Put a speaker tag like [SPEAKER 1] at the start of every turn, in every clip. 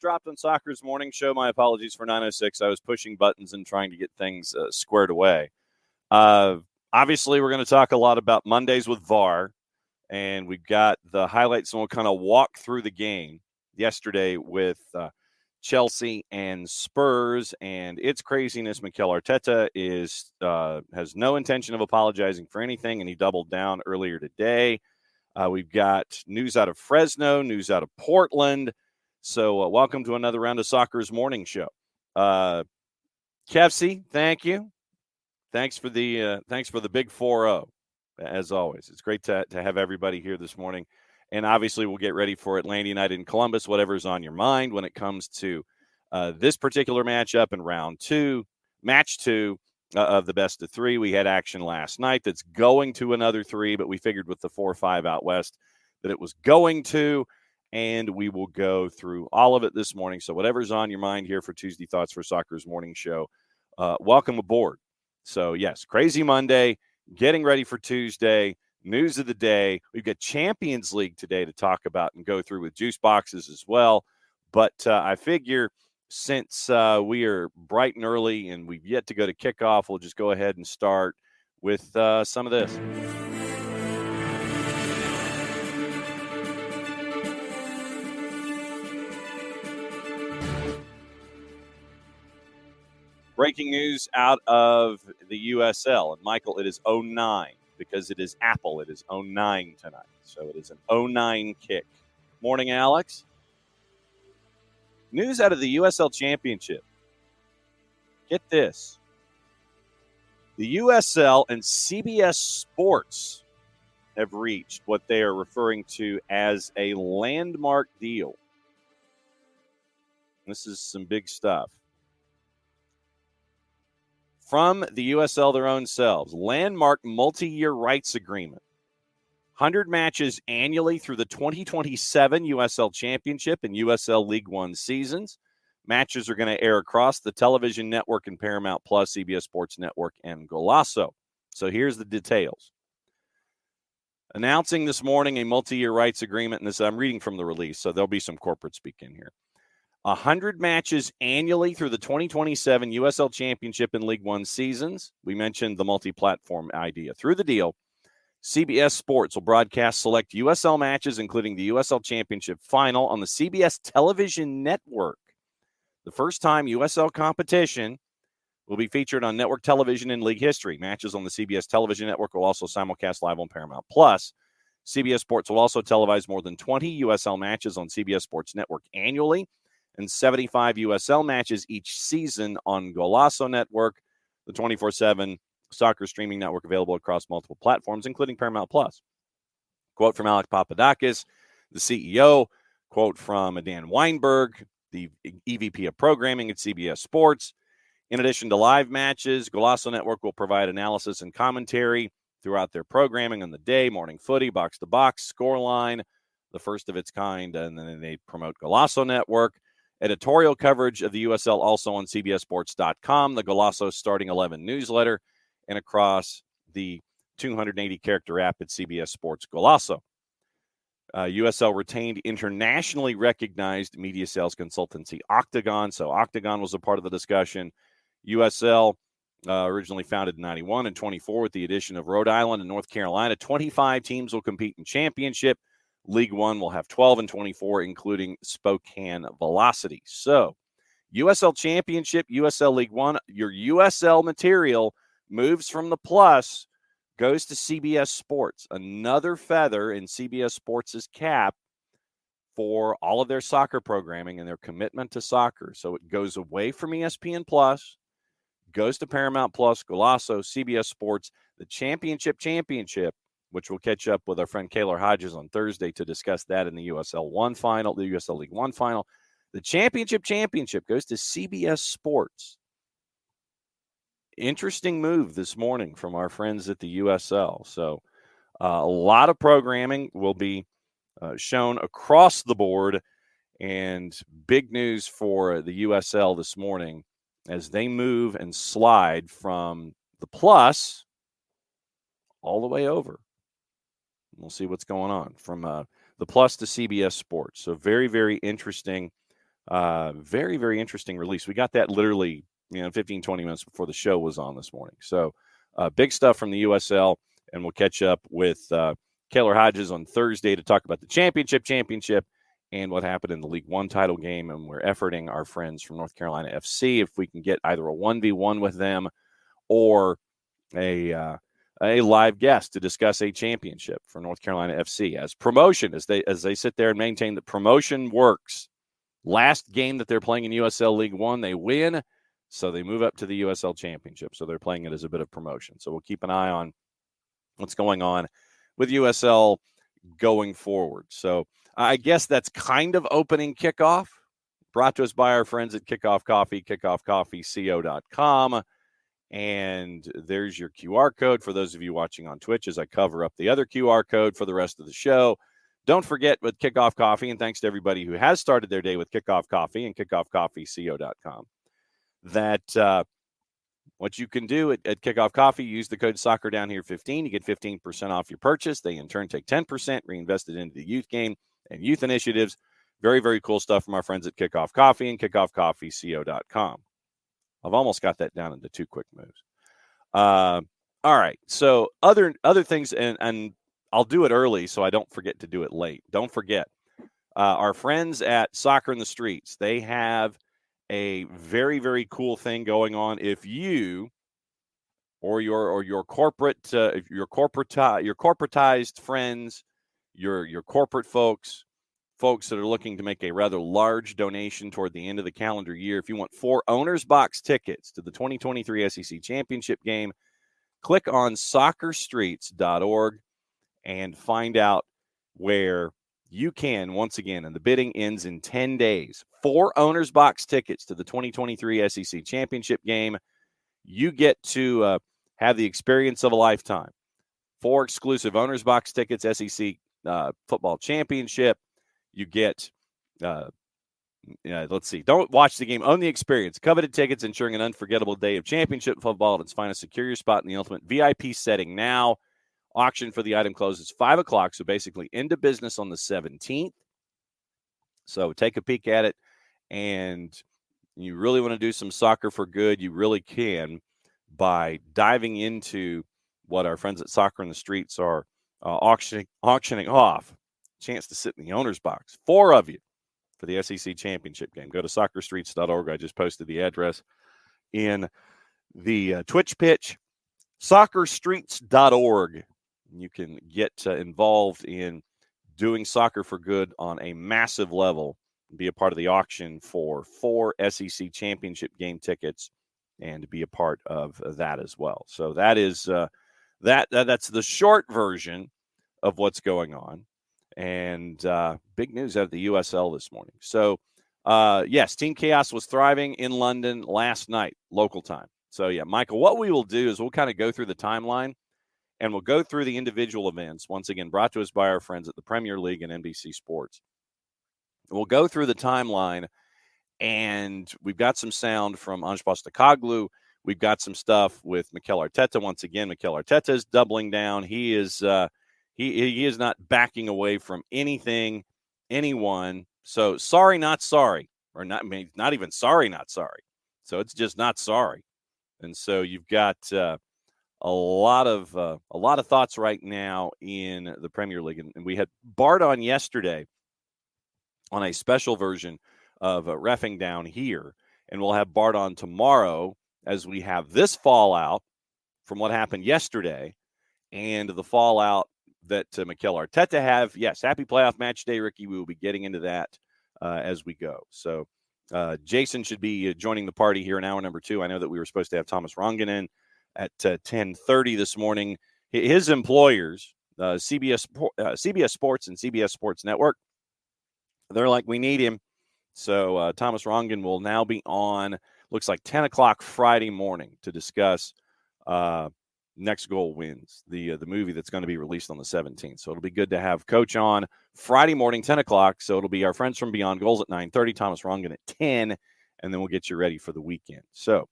[SPEAKER 1] dropped on Soccer's morning show. My apologies for 9:06. I was pushing buttons and trying to get things squared away. Obviously, we're going to talk a lot about Mondays with VAR, and we've got the highlights, and we'll kind of walk through the game yesterday with Chelsea and Spurs and its craziness. Mikel Arteta has no intention of apologizing for anything, and he doubled down earlier today. We've got news out of Fresno, news out of Portland. So welcome to another round of Soccer's morning show. Kevsey, thank you. Thanks for the big 4-0, as always. It's great to have everybody here this morning. And obviously we'll get ready for Atlanta United and Columbus, whatever's on your mind when it comes to this particular matchup in round 2, match 2. Of the best of 3. We had action last night that's going to another 3, but we figured with the 4-5 out west that it was going to, and we will go through all of it this morning. So whatever's on your mind here for Tuesday Thoughts for Soccer's morning show, welcome aboard. So yes, crazy Monday, getting ready for Tuesday, news of the day. We've got Champions League today to talk about and go through with juice boxes as well. But I figure since we are bright and early and we've yet to go to kickoff, we'll just go ahead and start with some of this. Breaking news out of the USL. And, Michael, it is 09 because it is Apple. It is 09 tonight. So it is an 09 kick. Morning, Alex. News out of the USL Championship. Get this. The USL and CBS Sports have reached what they are referring to as a landmark deal. This is some big stuff. From the USL their own selves, landmark multi-year rights agreement. 100 matches annually through the 2027 USL Championship and USL League One seasons. Matches are going to air across the television network and Paramount Plus, CBS Sports Network, and Golazo. So here's the details. Announcing this morning a multi-year rights agreement, and this I'm reading from the release, so there'll be some corporate speak in here. 100 matches annually through the 2027 USL Championship and League One seasons. We mentioned the multi-platform idea. Through the deal, CBS Sports will broadcast select USL matches, including the USL Championship Final, on the CBS television network. The first time USL competition will be featured on network television in league history. Matches on the CBS television network will also simulcast live on Paramount Plus. CBS Sports will also televise more than 20 USL matches on CBS Sports Network annually and 75 USL matches each season on Golazo Network, the 24/7 soccer streaming network available across multiple platforms, including Paramount Plus. Quote from Alex Papadakis, the CEO. Quote from Dan Weinberg, the EVP of programming at CBS Sports. In addition to live matches, Golazo Network will provide analysis and commentary throughout their programming on the day, morning footy, box-to-box, scoreline, the first of its kind, and then they promote Golazo Network. Editorial coverage of the USL also on CBSSports.com, the Golazo Starting 11 newsletter, and across the 280-character app at CBS Sports Golazo. USL retained internationally recognized media sales consultancy Octagon. So Octagon was a part of the discussion. USL originally founded in 91 and 24 with the addition of Rhode Island and North Carolina. 25 teams will compete in championship. League One will have 12 and 24, including Spokane Velocity. So USL Championship, USL League One, your USL material moves from the Plus, goes to CBS Sports. Another feather in CBS Sports' cap for all of their soccer programming and their commitment to soccer. So it goes away from ESPN Plus, goes to Paramount Plus, Golazo, CBS Sports, the championship, which we'll catch up with our friend Kaylor Hodges on Thursday to discuss that in the USL One final, the USL League One final. The championship goes to CBS Sports. Interesting move this morning from our friends at the USL. So a lot of programming will be shown across the board, and big news for the USL this morning as they move and slide from the Plus all the way over. We'll see what's going on from the Plus to CBS Sports. So very, very interesting Very, very interesting release. We got that literally 15, 20 minutes before the show was on this morning. So big stuff from the USL, and we'll catch up with Kaylor Hodges on Thursday to talk about the championship and what happened in the League One title game. And we're efforting our friends from North Carolina FC if we can get either a 1v1 with them or a live guest to discuss a championship for North Carolina FC as promotion, as they sit there and maintain that promotion works. Last game that they're playing in USL League One, they win, so they move up to the USL Championship. So they're playing it as a bit of promotion. So we'll keep an eye on what's going on with USL going forward. So I guess that's kind of opening kickoff, brought to us by our friends at Kickoff Coffee, kickoffcoffeeco.com. And there's your QR code for those of you watching on Twitch as I cover up the other QR code for the rest of the show. Don't forget with Kickoff Coffee, and thanks to everybody who has started their day with Kickoff Coffee and kickoffcoffeeco.com, that what you can do at Kickoff Coffee, use the code Soccer Down Here 15. You get 15% off your purchase. They, in turn, take 10%, reinvest it into the youth game and youth initiatives. Very, very cool stuff from our friends at Kickoff Coffee and kickoffcoffeeco.com. I've almost got that down into 2 quick moves. All right. So other things, and I'll do it early so I don't forget to do it late. Don't forget, our friends at Soccer in the Streets, they have a very, very cool thing going on. If you or your corporatized friends, your corporate folks that are looking to make a rather large donation toward the end of the calendar year, if you want 4 Owners Box tickets to the 2023 SEC Championship game, click on soccerstreets.org and find out where you can, once again, and the bidding ends in 10 days, 4 Owners Box tickets to the 2023 SEC Championship game. You get to have the experience of a lifetime. 4 exclusive Owners Box tickets, SEC Football Championship. You get, let's see, don't watch the game, own the experience. Coveted tickets ensuring an unforgettable day of championship football at its finest. Secure your spot in the ultimate VIP setting now. Auction for the item closes 5 o'clock, so basically into business on the 17th. So take a peek at it, and you really want to do some soccer for good, you really can by diving into what our friends at Soccer in the Streets are auctioning off. Chance to sit in the owner's box, 4 of you for the SEC Championship game. Go to soccerstreets.org. I just posted the address in the Twitch pitch, soccerstreets.org. You can get involved in doing soccer for good on a massive level, be a part of the auction for 4 SEC Championship game tickets, and be a part of that as well. So that is that's the short version of what's going on. And big news out of the USL this morning. So, yes, Team Chaos was thriving in London last night, local time. So, yeah, Michael, what we will do is we'll kind of go through the timeline, and we'll go through the individual events, once again, brought to us by our friends at the Premier League and NBC Sports. We'll go through the timeline, and we've got some sound from Ange Postecoglou. We've got some stuff with Mikel Arteta. Once again, Mikel Arteta is doubling down. He is he is not backing away from anything, anyone. So sorry, not sorry, or not even sorry, not sorry. So it's just not sorry. And so you've got a lot of thoughts right now in the Premier League, and we had Bart on yesterday on a special version of Reffing Down Here, and we'll have Bart on tomorrow as we have this fallout from what happened yesterday and the fallout that Mikel Arteta have. Yes, happy playoff match day, Ricky. We will be getting into that as we go. So Jason should be joining the party here in hour number 2. I know that we were supposed to have Thomas Rongen in at 10:30 this morning. His employers, CBS Sports and CBS Sports Network, they're like, we need him. So Thomas Rongen will now be on, looks like 10 o'clock Friday morning to discuss Next Goal Wins, the movie that's going to be released on the 17th. So it'll be good to have Coach on Friday morning, 10 o'clock. So it'll be our friends from Beyond Goals at 9:30, Thomas Rongen at 10, and then we'll get you ready for the weekend. So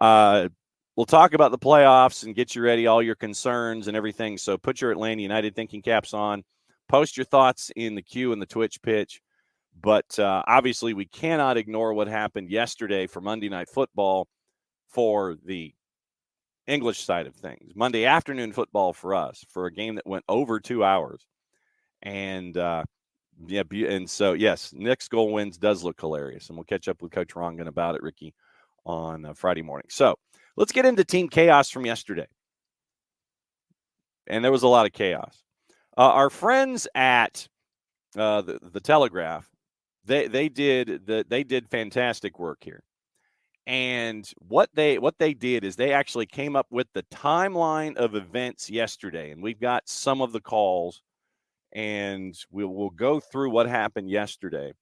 [SPEAKER 1] we'll talk about the playoffs and get you ready, all your concerns and everything. So put your Atlanta United thinking caps on. Post your thoughts in the queue and the Twitch pitch. But obviously, we cannot ignore what happened yesterday for Monday Night Football for the English side of things. Monday afternoon football for us, for a game that went over 2 hours. And, and so, yes, Nick's goal wins does look hilarious. And we'll catch up with Coach Rongan about it, Ricky, on Friday morning. So let's get into team chaos from yesterday. And there was a lot of chaos. Our friends at the Telegraph, they did fantastic work here. And what they did is they actually came up with the timeline of events yesterday. And we've got some of the calls, and we'll go through what happened yesterday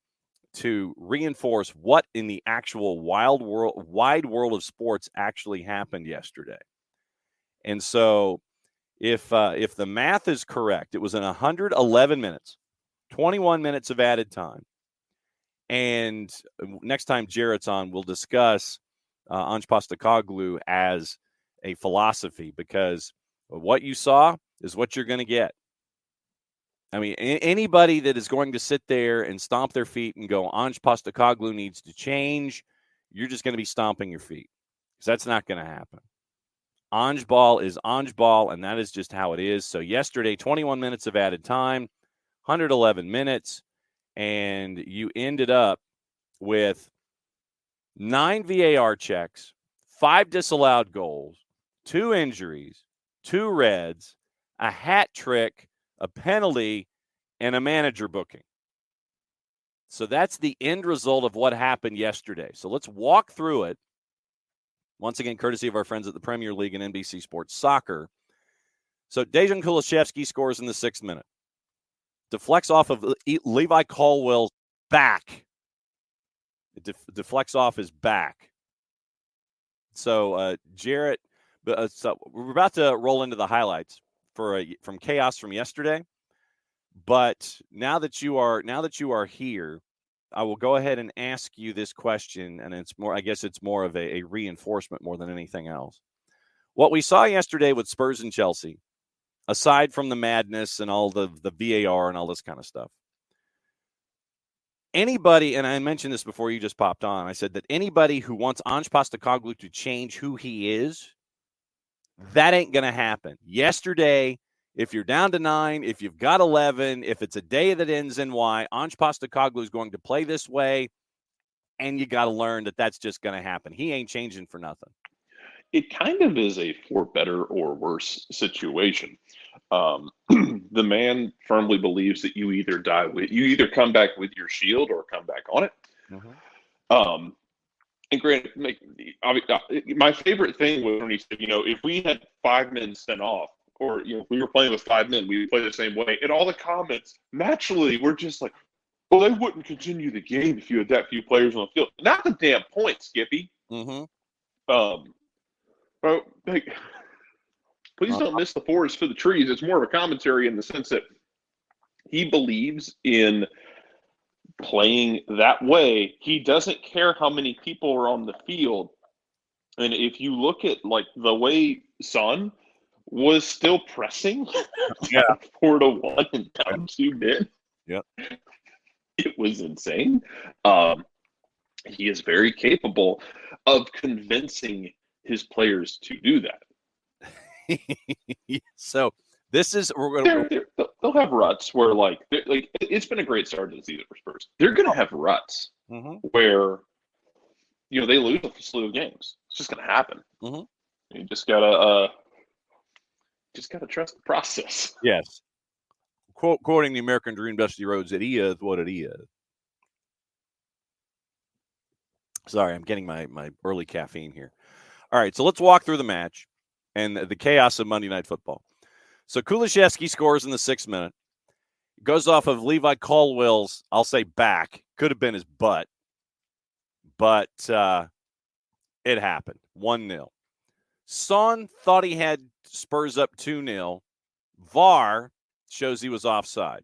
[SPEAKER 1] to reinforce what in the actual wide world of sports actually happened yesterday. And so if the math is correct, it was in 111 minutes, 21 minutes of added time. And next time Jarrett's on, we'll discuss Ange Postecoglou as a philosophy, because what you saw is what you're going to get. I mean, anybody that is going to sit there and stomp their feet and go, Ange Postecoglou needs to change, you're just going to be stomping your feet, because that's not going to happen. Ange ball is Ange ball, and that is just how it is. So yesterday, 21 minutes of added time, 111 minutes, and you ended up with 9 VAR checks, 5 disallowed goals, 2 injuries, 2 reds, a hat trick, a penalty, and a manager booking. So that's the end result of what happened yesterday. So let's walk through it. Once again, courtesy of our friends at the Premier League and NBC Sports Soccer. So Dejan Kulusevski scores in the 6th minute. Deflects off of Levi Colwell's back. It deflects off his back. So Jarrett, so we're about to roll into the highlights from chaos from yesterday. But now that you are here, I will go ahead and ask you this question, and I guess it's more of a reinforcement more than anything else. What we saw yesterday with Spurs and Chelsea, aside from the madness and all the VAR and all this kind of stuff, anybody, and I mentioned this before you just popped on, I said that anybody who wants Ange Postecoglou to change who he is, that ain't going to happen. Yesterday, if you're down to 9, if you've got 11, if it's a day that ends in Y, Ange Postecoglou is going to play this way, and you got to learn that that's just going to happen. He ain't changing for nothing.
[SPEAKER 2] It kind of is a for better or worse situation. The man firmly believes that you either come back with your shield or come back on it. Mm-hmm. And granted, my favorite thing was when he said, if we had 5 men sent off, or if we were playing with 5 men, we would play the same way. And all the comments naturally were just like, well, they wouldn't continue the game if you had that few players on the field. Not the damn point, Skippy.
[SPEAKER 1] Mm-hmm.
[SPEAKER 2] But please don't miss the forest for the trees. It's more of a commentary in the sense that he believes in playing that way. He doesn't care how many people are on the field. And if you look at the way Son was still pressing 4-1 and down 2 men.
[SPEAKER 1] Yep.
[SPEAKER 2] It was insane. He is very capable of convincing his players to do that.
[SPEAKER 1] So this is
[SPEAKER 2] they'll have ruts where it's been a great start to the season for Spurs. They're going to have ruts where they lose a slew of games. It's just going to happen. You just gotta trust the process.
[SPEAKER 1] Yes. Quoting the American Dream, Dusty Rhodes, it is what it is. Sorry, I'm getting my early caffeine here. All right, so let's walk through the match and the chaos of Monday Night Football. So Kulusevski scores in the 6th minute. Goes off of Levi Colwell's, I'll say back. Could have been his butt. But it happened. 1-0. Son thought he had Spurs up 2-0. VAR shows he was offside.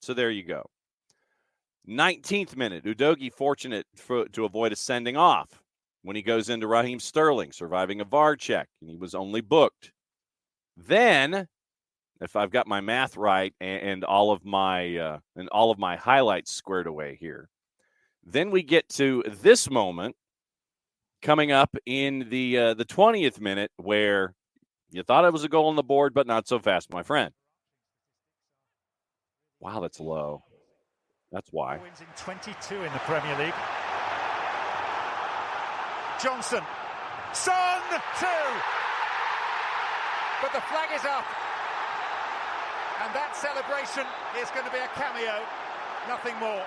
[SPEAKER 1] So there you go. 19th minute, Udogie fortunate to avoid a sending off when he goes into Raheem Sterling, surviving a VAR check, and he was only booked. Then, if I've got my math right and all of my highlights squared away here. Then we get to this moment coming up in the 20th minute where you thought it was a goal on the board, but not so fast, my friend. Wow, that's low. That's why.
[SPEAKER 3] Wins in 22 in the Premier League. Johnson. Son, 2. But the flag is up. And that celebration is going to be a cameo. Nothing more.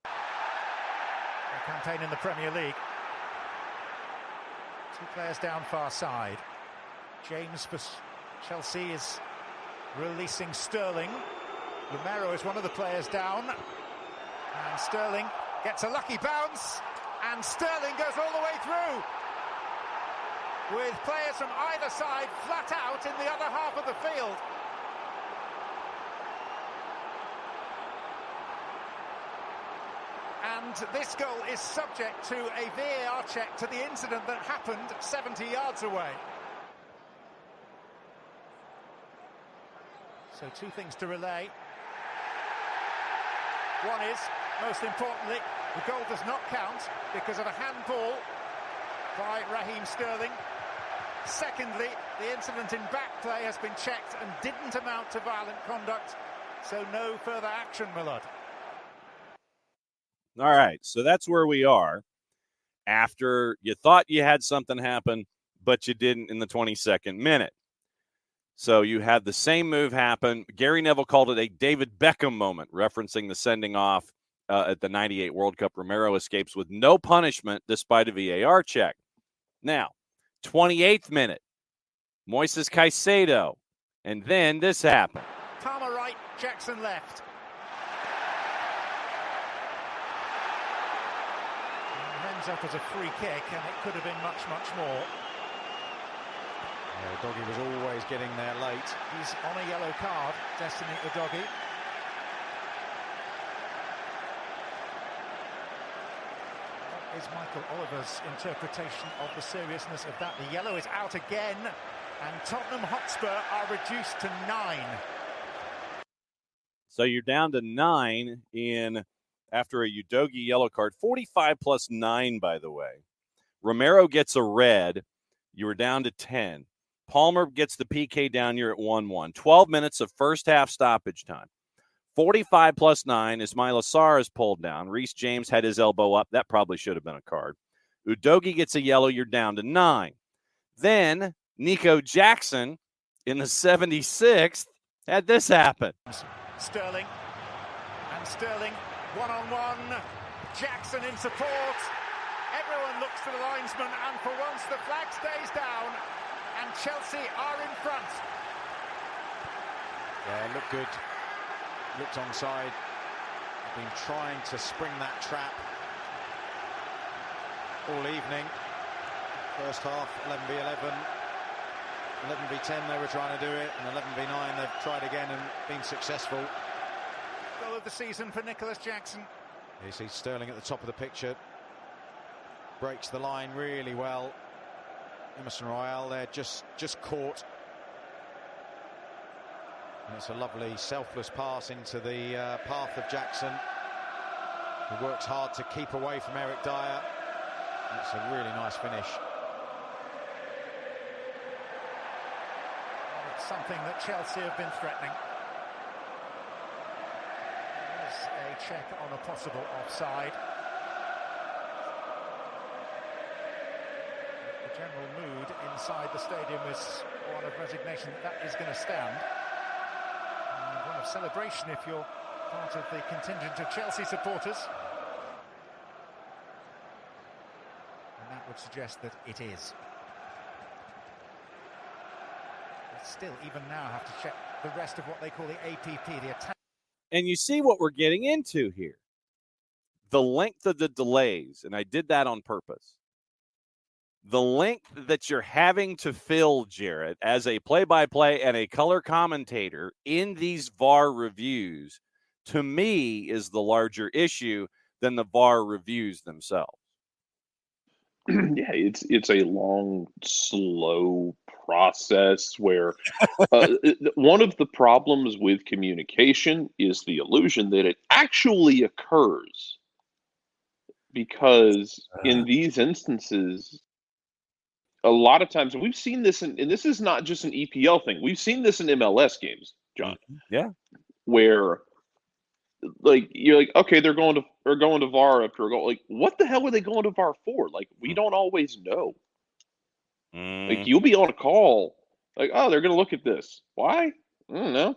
[SPEAKER 3] A campaign in the Premier League. 2 players down far side. James for Chelsea is releasing Sterling. Romero is one of the players down. And Sterling gets a lucky bounce. And Sterling goes all the way through. With players from either side flat out in the other half of the field. And this goal is subject to a VAR check to the incident that happened 70 yards away. So 2 things to relay. One is, most importantly, the goal does not count because of a handball by Raheem Sterling. Secondly, the incident in back play has been checked and didn't amount to violent conduct, so no further action, Millard.
[SPEAKER 1] All right, so that's where we are after you thought you had something happen, but you didn't in the 22nd minute. So you had the same move happen. Gary Neville called it a David Beckham moment, referencing the sending off at the 98 World Cup. Romero escapes with no punishment despite a VAR check. Now, 28th minute, Moises Caicedo, and then this happened.
[SPEAKER 3] Palmer right, Jackson left. Ends up as a free kick, and it could have been much, much more.
[SPEAKER 4] Yeah, the doggy was always getting there late.
[SPEAKER 3] He's on a yellow card, Destiny the doggy. What is Michael Oliver's interpretation of the seriousness of that? The yellow is out again, and Tottenham Hotspur are reduced to 9.
[SPEAKER 1] So you're down to 9 after a Udogie yellow card. 45 plus 9, by the way. Romero gets a red. You were down to 10. Palmer gets the PK down. You're at 1-1. 12 minutes of first half stoppage time. 45 plus 9. Ismaila Sarr is pulled down. Reece James had his elbow up. That probably should have been a card. Udogie gets a yellow. You're down to 9. Then Nico Jackson in the 76th had this happen.
[SPEAKER 3] Sterling. And Sterling one-on-one. Jackson in support. Everyone looks to the linesman, and for once the flag stays down, and Chelsea are in front.
[SPEAKER 4] Yeah, looked good. Looked onside. They've been trying to spring that trap all evening. First half, 11v11. 11v10 they were trying to do it, and 11v9 they've tried again and been successful.
[SPEAKER 3] Goal of the season for Nicholas Jackson.
[SPEAKER 4] You see Sterling at the top of the picture. Breaks the line really well. Emerson Royale there just caught. And it's a lovely selfless pass into the path of Jackson, who works hard to keep away from Eric Dyer. It's a really nice finish.
[SPEAKER 3] It's something that Chelsea have been threatening. There's a check on a possible offside. The general mood inside the stadium is one of resignation. That is going to stand. And one of celebration if you're part of the contingent of Chelsea supporters. And that would suggest that it is. But still, even now, have to check the rest of what they call the APP, the attack.
[SPEAKER 1] And you see what we're getting into here. The length of the delays, and I did that on purpose. The length that you're having to fill, Jarrett, as a play-by-play and a color commentator in these VAR reviews, to me, is the larger issue than the VAR reviews themselves.
[SPEAKER 2] Yeah, it's a long, slow process where one of the problems with communication is the illusion that it actually occurs. Because in these instances, a lot of times, we've seen this, and this is not just an EPL thing. We've seen this in MLS games, John.
[SPEAKER 1] Yeah.
[SPEAKER 2] Where, like, you're like, okay, they're going to VAR after a goal. Like, what the hell are they going to VAR for? Like, we don't always know. Like, you'll be on a call, like, oh, they're going to look at this. Why? I don't know.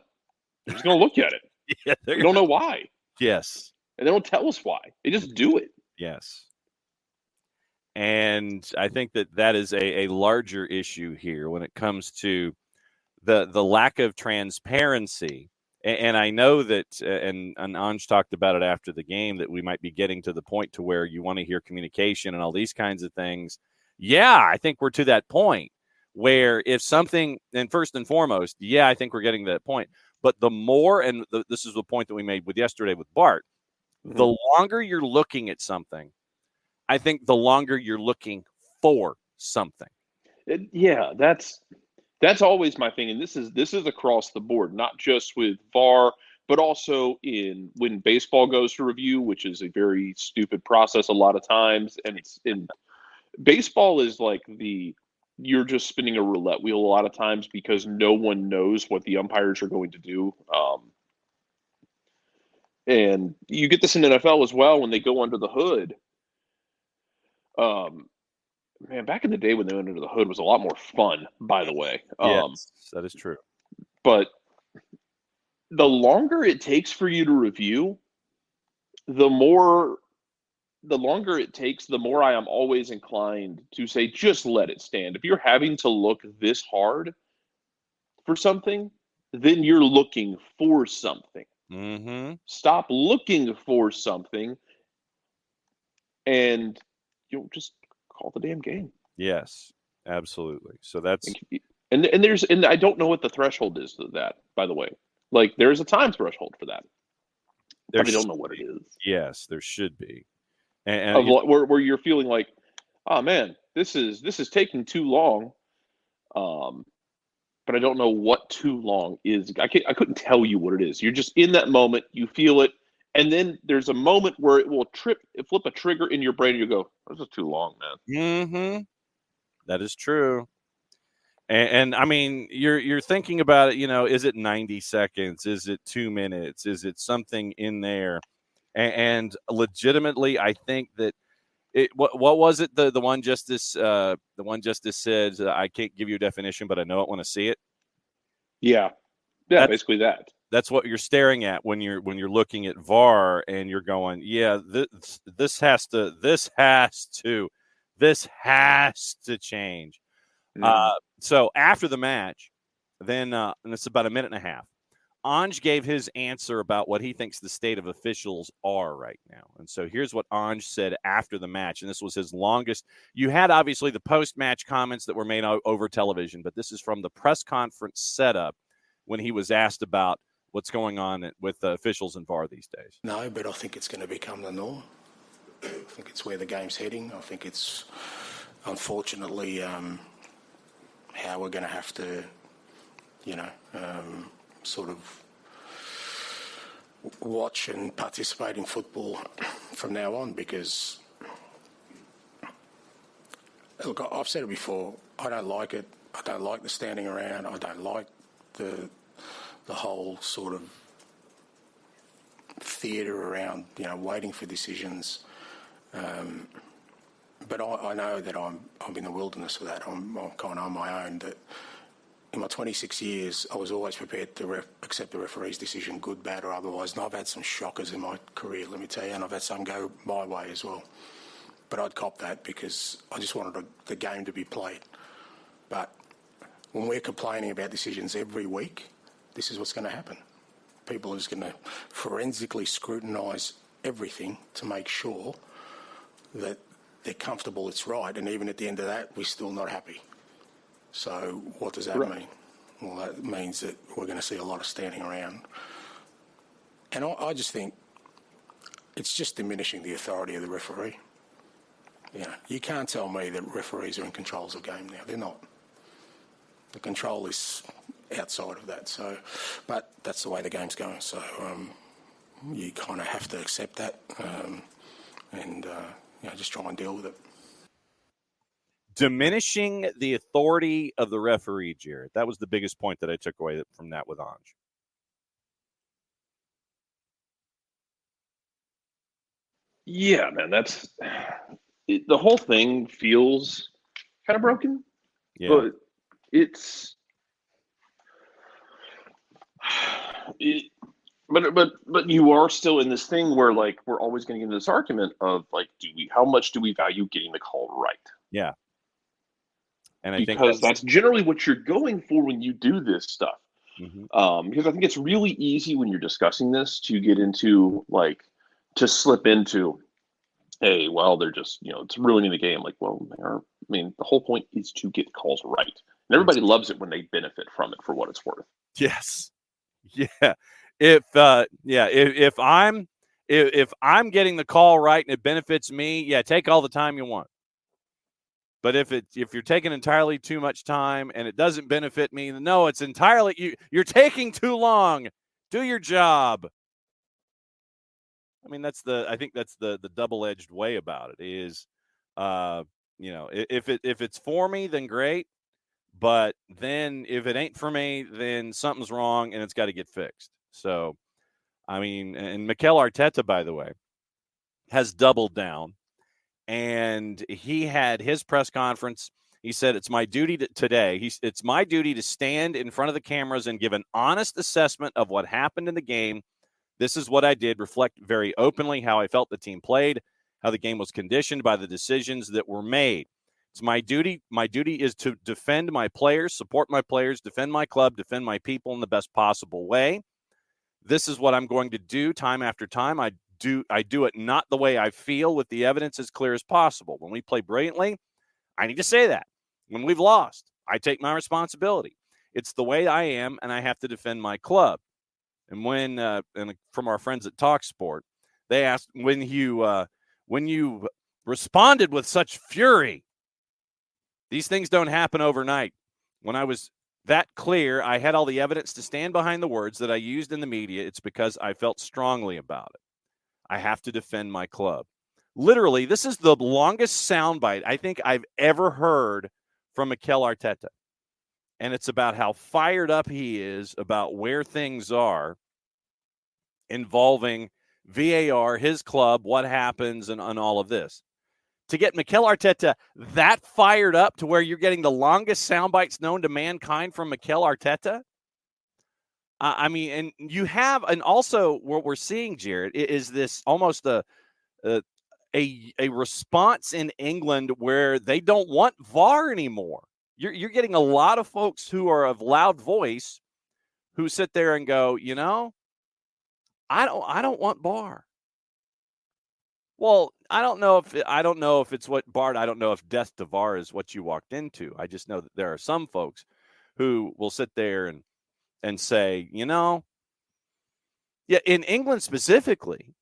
[SPEAKER 2] They're just going to look at it.
[SPEAKER 1] Yeah,
[SPEAKER 2] we don't know why.
[SPEAKER 1] Yes.
[SPEAKER 2] And they don't tell us why. They just do it.
[SPEAKER 1] Yes. And I think that is a larger issue here when it comes to the lack of transparency. And I know that, and Anj talked about it after the game, that we might be getting to the point to where you want to hear communication and all these kinds of things. Yeah, I think we're to that point where if something, and first and foremost, yeah, I think we're getting to that point. But the more, and this is the point that we made with yesterday with Bart, the longer you're looking at something, I think the longer you're looking for something.
[SPEAKER 2] Yeah, that's always my thing, and this is across the board, not just with VAR, but also when baseball goes to review, which is a very stupid process a lot of times, and it's in baseball is like you're just spinning a roulette wheel a lot of times because no one knows what the umpires are going to do. And you get this in NFL as well when they go under the hood. Man, back in the day when they went under the hood was a lot more fun, by the way.
[SPEAKER 1] Yes, that is true.
[SPEAKER 2] But the longer it takes for you to review, the longer it takes, the more I am always inclined to say, just let it stand. If you're having to look this hard for something, then you're looking for something.
[SPEAKER 1] Mm-hmm.
[SPEAKER 2] Stop looking for something and you'll just call the damn game.
[SPEAKER 1] Yes, absolutely. So that's
[SPEAKER 2] and I don't know what the threshold is to that, by the way. Like, there's a time threshold for that. But I don't know what it is.
[SPEAKER 1] Yes, there should be. And
[SPEAKER 2] where you're feeling like, oh man, this is taking too long. But I don't know what too long is. I couldn't tell you what it is. You're just in that moment, you feel it, and then there's a moment where it will flip a trigger in your brain, and you go, this is too long, man.
[SPEAKER 1] Mm-hmm. That is true. And I mean, you're thinking about it, is it 90 seconds? Is it 2 minutes? Is it something in there? And legitimately, I think that what was it? The one justice said, I can't give you a definition, but I know it when I see it.
[SPEAKER 2] Yeah, basically that. That's
[SPEAKER 1] what you're staring at when you're looking at VAR, and you're going, yeah, this has to change. So after the match, then and it's about a minute and a half, Anj gave his answer about what he thinks the state of officials are right now. And so here's what Anj said after the match, and this was his longest. You had obviously the post-match comments that were made over television, but this is from the press conference setup when he was asked about what's going on with officials in VAR these days.
[SPEAKER 5] No, but I think it's going to become the norm. I think it's where the game's heading. I think it's, unfortunately, how we're going to have to, sort of watch and participate in football from now on, because, look, I've said it before, I don't like it. I don't like the standing around. I don't like the whole sort of theatre around, waiting for decisions. But I know that I'm in the wilderness with that. I'm kind of on my own. That in my 26 years, I was always prepared to accept the referee's decision, good, bad, or otherwise. And I've had some shockers in my career, let me tell you, and I've had some go my way as well. But I'd cop that because I just wanted the game to be played. But when we're complaining about decisions every week, this is what's going to happen. People are just going to forensically scrutinise everything to make sure that they're comfortable it's right, and even at the end of that, we're still not happy. So what does that mean? Well, that means that we're going to see a lot of standing around. And I just think it's just diminishing the authority of the referee. You can't tell me that referees are in control of the game now. They're not. the control is outside of that. So, but that's the way the game's going. So you kind of have to accept that and just try and deal with it.
[SPEAKER 1] Diminishing the authority of the referee, Jared. That was the biggest point that I took away from that with Ange.
[SPEAKER 2] Yeah, man, the whole thing feels kind of broken.
[SPEAKER 1] Yeah.
[SPEAKER 2] But you are still in this thing where, like, we're always going to get into this argument of, like, how much do we value getting the call right?
[SPEAKER 1] Yeah. And I think
[SPEAKER 2] that's generally what you're going for when you do this stuff.
[SPEAKER 1] Mm-hmm.
[SPEAKER 2] Because I think it's really easy when you're discussing this to get into, like, to slip into, hey, well, they're just, it's ruining the game. Like, well, the whole point is to get calls right. And everybody loves it when they benefit from it for what it's worth.
[SPEAKER 1] Yes. Yeah. If I'm getting the call right and it benefits me, yeah, take all the time you want. But if you're taking entirely too much time and it doesn't benefit me, then no, it's entirely you're taking too long. Do your job. I mean, I think that's the double-edged way about it is, if it's for me, then great. But then if it ain't for me, then something's wrong and it's got to get fixed. So, I mean, and Mikel Arteta, by the way, has doubled down. And he had his press conference. He said, it's my duty it's my duty to stand in front of the cameras and give an honest assessment of what happened in the game. This is what I did, reflect very openly how I felt the team played, how the game was conditioned by the decisions that were made. It's my duty. My duty is to defend my players, support my players, defend my club, defend my people in the best possible way. This is what I'm going to do time after time. I do it not the way I feel, with the evidence as clear as possible. When we play brilliantly, I need to say that. When we've lost, I take my responsibility. It's the way I am, and I have to defend my club. And when and from our friends at TalkSport, they asked, when you responded with such fury, these things don't happen overnight. When I was that clear, I had all the evidence to stand behind the words that I used in the media. It's because I felt strongly about it. I have to defend my club. Literally, this is the longest soundbite I think I've ever heard from Mikel Arteta. And it's about how fired up he is about where things are involving VAR, his club, what happens, and all of this. To get Mikel Arteta that fired up to where you're getting the longest soundbites known to mankind from Mikel Arteta, and you have, and also what we're seeing, Jared, is this almost a response in England where they don't want VAR anymore. You're getting a lot of folks who are of loud voice who sit there and go, I don't want VAR. Well, I don't know if it's what Bart. I don't know if death to VAR is what you walked into. I just know that there are some folks who will sit there and say, in England specifically,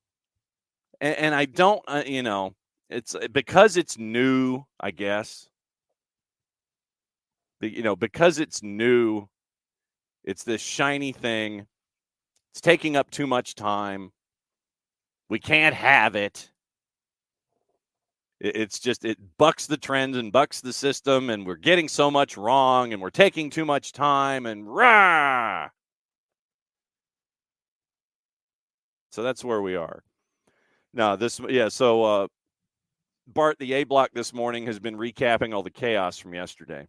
[SPEAKER 1] and I don't, it's because it's new, I guess. Because it's new, it's this shiny thing. It's taking up too much time. We can't have it. It's just, it bucks the trends and bucks the system, and we're getting so much wrong, and we're taking too much time, and rah! So that's where we are. Now, so Bart, the A Block this morning has been recapping all the chaos from yesterday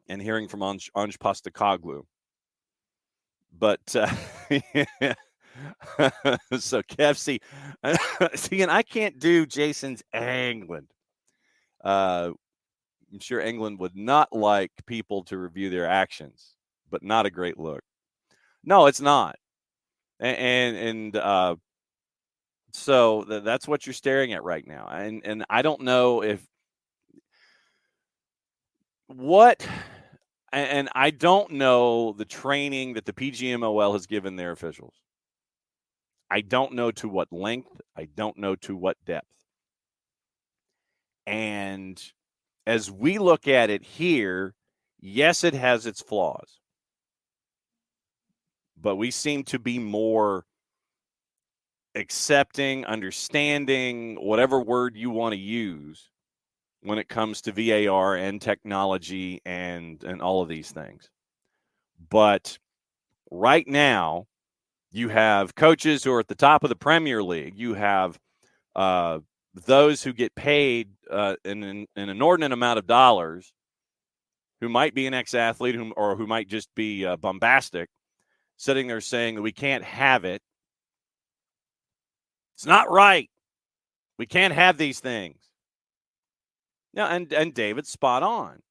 [SPEAKER 1] and hearing from Ange Postecoglou. But, so Kev, see, and I can't do Jason's England. I'm sure England would not like people to review their actions, but not a great look. No, it's not. So that's what you're staring at right now. And I don't know and I don't know the training that the PGMOL has given their officials. I don't know to what length. I don't know to what depth. And as we look at it here, Yes, it has its flaws, but we seem to be more accepting, understanding, whatever word you want to use when it comes to VAR and technology and all of these things. But right now, you have coaches who are at the top of the Premier League. You have those who get paid an inordinate amount of dollars, who might be an ex-athlete or who might just be bombastic, sitting there saying that we can't have it. It's not right. We can't have these things. Now, and David's spot on.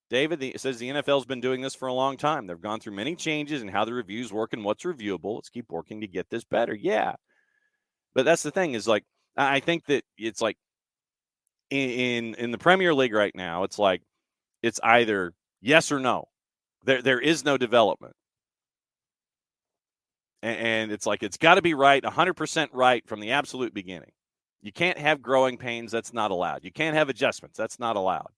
[SPEAKER 1] David says the NFL's been doing this for a long time. They've gone through many changes in how the reviews work and what's reviewable. Let's keep working to get this better. Yeah. But that's the thing is, like, I think that it's like in the Premier League right now, it's like it's either yes or no. There is no development. And it's like it's got to be right, 100% right from the absolute beginning. You can't have growing pains. That's not allowed. You can't have adjustments. That's not allowed.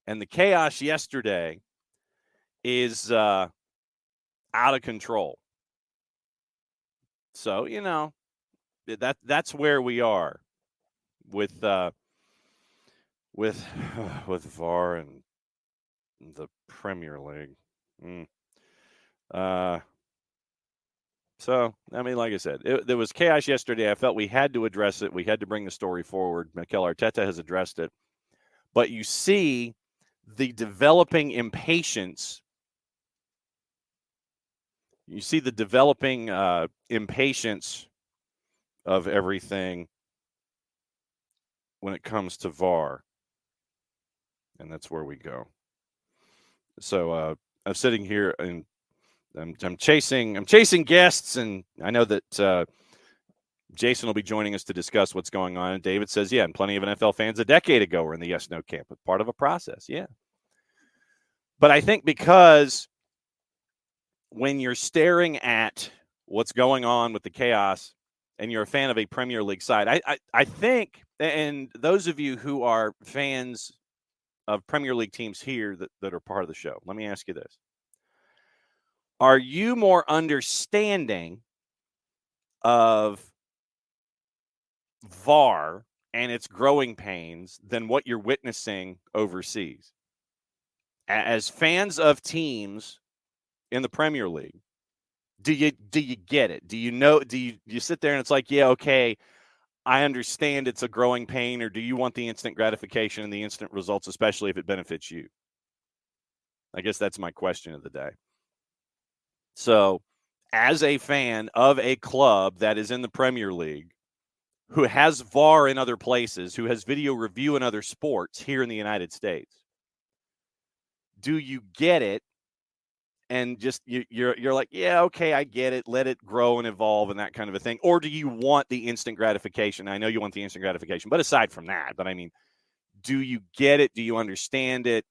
[SPEAKER 1] And the chaos yesterday is out of control. So, you know, that's where we are with VAR and the Premier League. So, I mean, like I said, there was chaos yesterday. I felt we had to address it. We had to bring the story forward. Mikel Arteta has addressed it. But you see the developing impatience. You see the developing impatience of everything when it comes to VAR. And that's where we go. So I'm sitting here and I'm chasing guests, and I know that Jason will be joining us to discuss what's going on. And David says, yeah, and plenty of NFL fans a decade ago were in the yes-no camp. It's part of a process, yeah. But I think because when you're staring at what's going on with the chaos and you're a fan of a Premier League side, I think, and those of you who are fans of Premier League teams here that are part of the show, let me ask you this. Are you more understanding of VAR and its growing pains than what you're witnessing overseas? As fans of teams in the Premier League, do you get it? Do you know? Do you sit there and it's like, yeah, okay, I understand it's a growing pain, or do you want the instant gratification and the instant results, especially if it benefits you? I guess that's my question of the day. So, as a fan of a club that is in the Premier League, who has VAR in other places, who has video review in other sports here in the United States, do you get it? And just you're like, yeah, okay, I get it. Let it grow and evolve and that kind of a thing. Or do you want the instant gratification? I know you want the instant gratification, but aside from that, but I mean, do you get it? Do you understand it?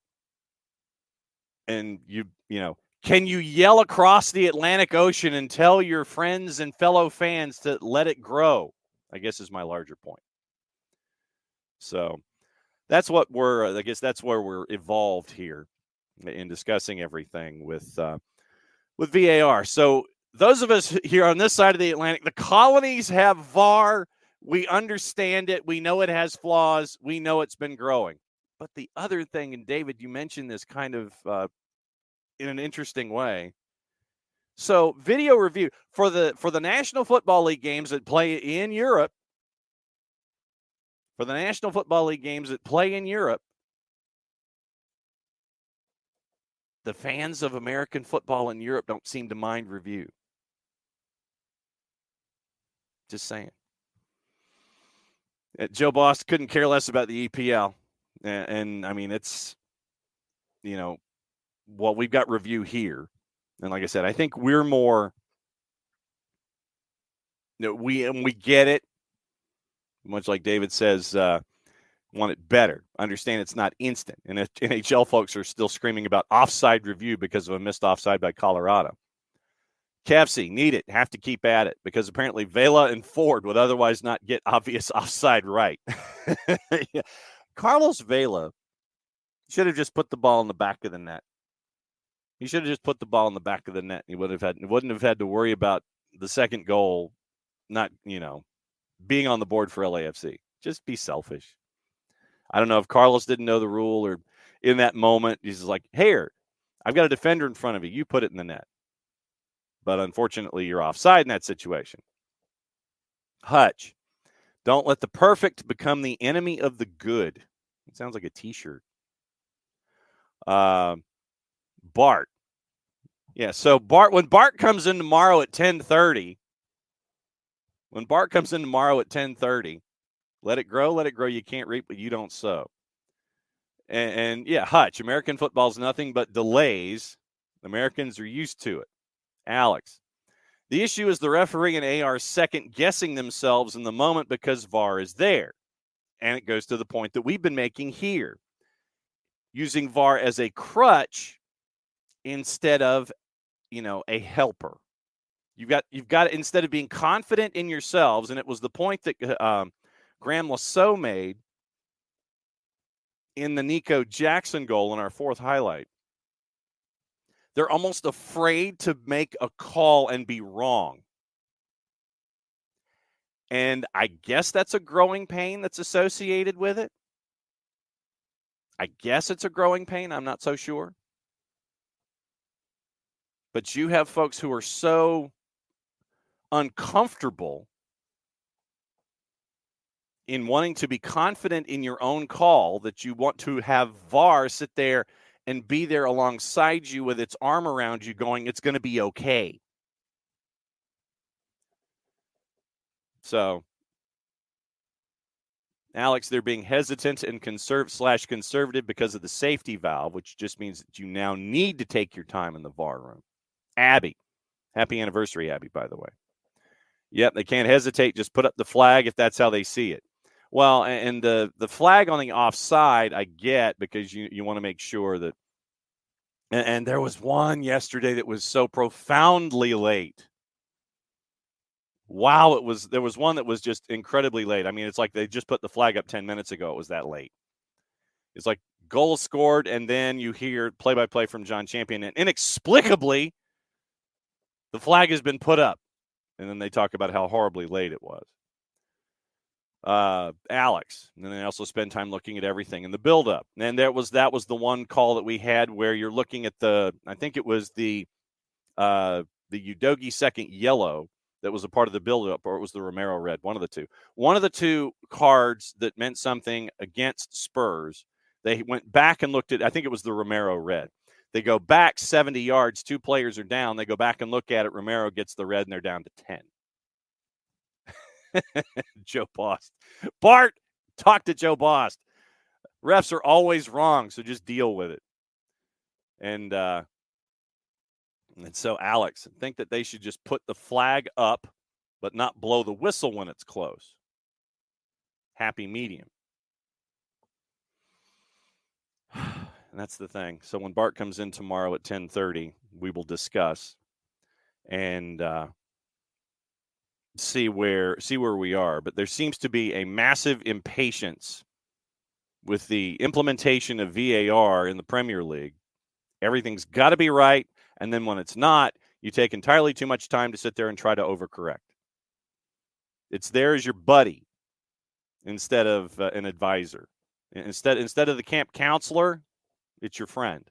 [SPEAKER 1] And you know, can you yell across the Atlantic Ocean and tell your friends and fellow fans to let it grow? I guess is my larger point. So that's what I guess that's where we're evolved here in discussing everything with VAR. So those of us here on this side of the Atlantic, the colonies have VAR. We understand it. We know it has flaws. We know it's been growing. But the other thing, and David, you mentioned this kind of in an interesting way. So video review for the National Football League games that play in Europe, the fans of American football in Europe don't seem to mind review. Just saying. Joe Boss couldn't care less about the EPL. And I mean, it's, you know, well, we've got review here. And like I said, I think we're more, you know, we get it. Much like David says, want it better. Understand it's not instant. And NHL folks are still screaming about offside review because of a missed offside by Colorado. Kevsey, need it. Have to keep at it because apparently Vela and Ford would otherwise not get obvious offside right. Yeah. Carlos Vela Should have just put the ball in the back of the net. He should have just put the ball in the back of the net. He wouldn't have had to worry about the second goal not, being on the board for LAFC. Just be selfish. I don't know if Carlos didn't know the rule or in that moment, he's like, here, I've got a defender in front of you. You put it in the net. But unfortunately, you're offside in that situation. Hutch, don't let the perfect become the enemy of the good. It sounds like a T-shirt. Bart. Yeah, so when Bart comes in tomorrow at 10:30, let it grow. You can't reap what you don't sow. And yeah, Hutch, American football is nothing but delays. Americans are used to it. Alex, the issue is the referee and AR second-guessing themselves in the moment because VAR is there. And it goes to the point that we've been making here. Using VAR as a crutch instead of, a helper. You've got instead of being confident in yourselves, and it was the point that Graham Lasso made in the Nico Jackson goal in our fourth highlight. They're almost afraid to make a call and be wrong. And I guess that's a growing pain that's associated with it. I guess it's a growing pain. I'm not so sure. But you have folks who are so uncomfortable in wanting to be confident in your own call that you want to have VAR sit there and be there alongside you with its arm around you going, it's going to be okay. So, Alex, they're being hesitant and conservative because of the safety valve, which just means that you now need to take your time in the VAR room. Abby, happy anniversary, Abby, by the way. Yep, they can't hesitate. Just put up the flag if that's how they see it. Well, and the flag on the offside, I get, because you want to make sure that. And there was one yesterday that was so profoundly late. Wow, there was one that was just incredibly late. I mean, it's like they just put the flag up 10 minutes ago. It was that late. It's like goal scored, and then you hear play-by-play from John Champion, and inexplicably, the flag has been put up. And then they talk about how horribly late it was. Alex, and then they also spend time looking at everything in the build-up. And that was the one call that we had where you're looking at I think it was the Udogie second yellow that was a part of the build-up, or it was the Romero red, one of the two. One of the two cards that meant something against Spurs, they went back and looked at, I think it was the Romero red. They go back 70 yards, two players are down. They go back and look at it. Romero gets the red, and they're down to 10. Joe Bost. Bart, talk to Joe Bost. Refs are always wrong, so just deal with it. And so, Alex, I think that they should just put the flag up, but not blow the whistle when it's close. Happy medium. And that's the thing. So when Bart comes in tomorrow at 10:30, we will discuss and see where we are. But there seems to be a massive impatience with the implementation of VAR in the Premier League. Everything's got to be right, and then when it's not, you take entirely too much time to sit there and try to overcorrect. It's there as your buddy instead of an advisor. Instead of the camp counselor, it's your friend.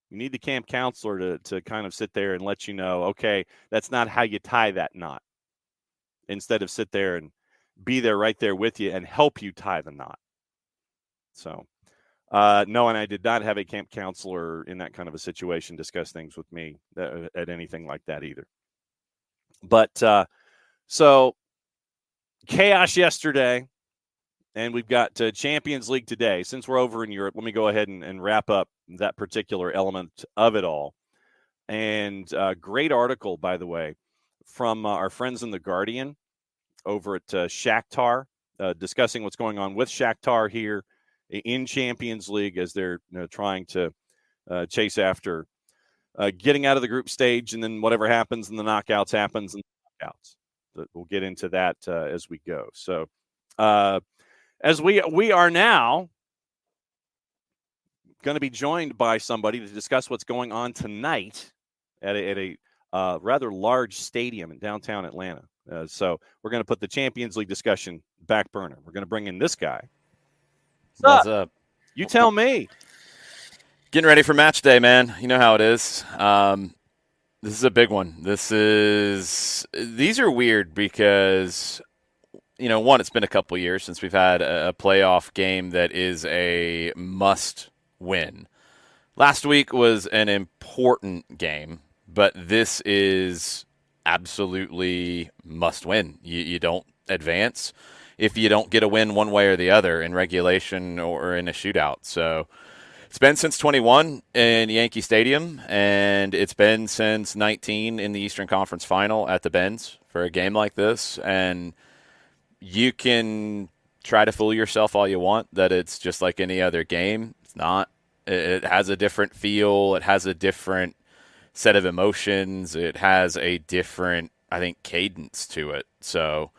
[SPEAKER 1] You need the camp counselor to kind of sit there and let you know, okay, that's not how you tie that knot. Instead of sit there and be there right there with you and help you tie the knot. So, no, and I did not have a camp counselor in that kind of a situation discuss things with me at anything like that either. But so chaos yesterday. And we've got Champions League today. Since we're over in Europe, let me go ahead and wrap up that particular element of it all. And great article, by the way, from our friends in The Guardian over at Shakhtar, discussing what's going on with Shakhtar here in Champions League as they're trying to chase after getting out of the group stage, and then whatever happens in the knockouts happens in the knockouts. But we'll get into that as we go. So, as we are now going to be joined by somebody to discuss what's going on tonight at a rather large stadium in downtown Atlanta. So we're going to put the Champions League discussion back burner. We're going to bring in this guy.
[SPEAKER 6] What's up?
[SPEAKER 1] You tell me.
[SPEAKER 6] Getting ready for match day, man. You know how it is. This is a big one. These are weird because, one, it's been a couple years since we've had a playoff game that is a must win. Last week was an important game, but this is absolutely must win. You don't advance if you don't get a win one way or the other in regulation or in a shootout. So it's been since 21 in Yankee Stadium, and it's been since 19 in the Eastern Conference Final at the Benz for a game like this. And you can try to fool yourself all you want that it's just like any other game. It's not. It has a different feel. It has a different set of emotions. It has a different, I think, cadence to it. So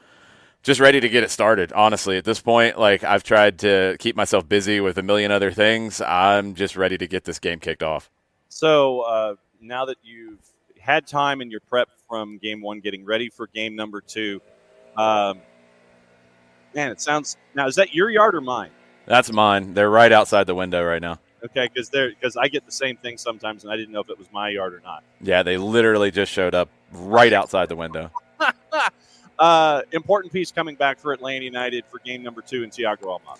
[SPEAKER 6] just ready to get it started. Honestly, at this point, I've tried to keep myself busy with a million other things. I'm just ready to get this game kicked off.
[SPEAKER 1] So now that you've had time in your prep from game one, getting ready for game number two, man, it sounds, now is that your yard or mine?
[SPEAKER 6] That's mine. They're right outside the window right now.
[SPEAKER 1] Okay, because I get the same thing sometimes, and I didn't know if it was my yard or not.
[SPEAKER 6] Yeah, they literally just showed up right outside the window.
[SPEAKER 1] Important piece coming back for Atlanta United for game number two in Thiago Almada.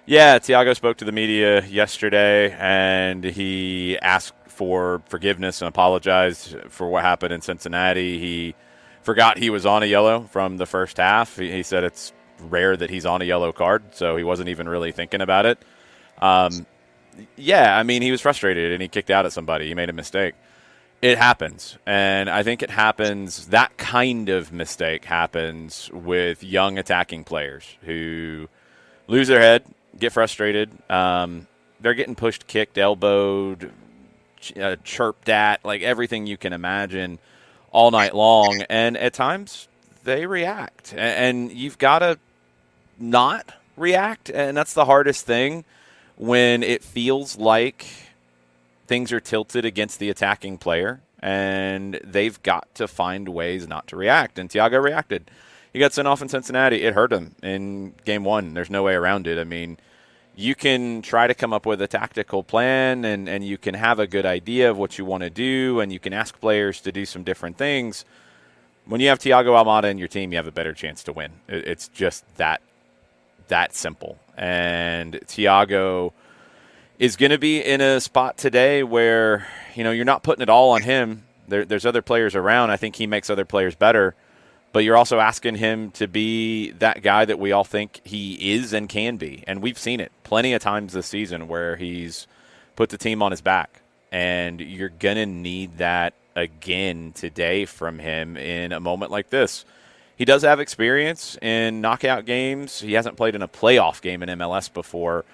[SPEAKER 6] Yeah, Thiago spoke to the media yesterday, and he asked for forgiveness and apologized for what happened in Cincinnati. He forgot he was on a yellow from the first half. He said it's rare that he's on a yellow card, so he wasn't even really thinking about it. Yeah, I mean, he was frustrated, and he kicked out at somebody. He made a mistake. It happens, and I think it happens, that kind of mistake happens with young attacking players who lose their head, get frustrated. They're getting pushed, kicked, elbowed, chirped at, everything you can imagine all night long, and at times they react, and you've got to not react, and that's the hardest thing when it feels like things are tilted against the attacking player, and they've got to find ways not to react. And Thiago reacted. He got sent off in Cincinnati. It hurt him in game one. There's no way around it. I mean, you can try to come up with a tactical plan, and you can have a good idea of what you want to do, and you can ask players to do some different things. When you have Thiago Almada in your team, you have a better chance to win. It's just that simple. And Thiago is going to be in a spot today where, you're not putting it all on him. There's other players around. I think he makes other players better. But you're also asking him to be that guy that we all think he is and can be. And we've seen it plenty of times this season where he's put the team on his back. And you're going to need that again today from him in a moment like this. He does have experience in knockout games. He hasn't played in a playoff game in MLS before,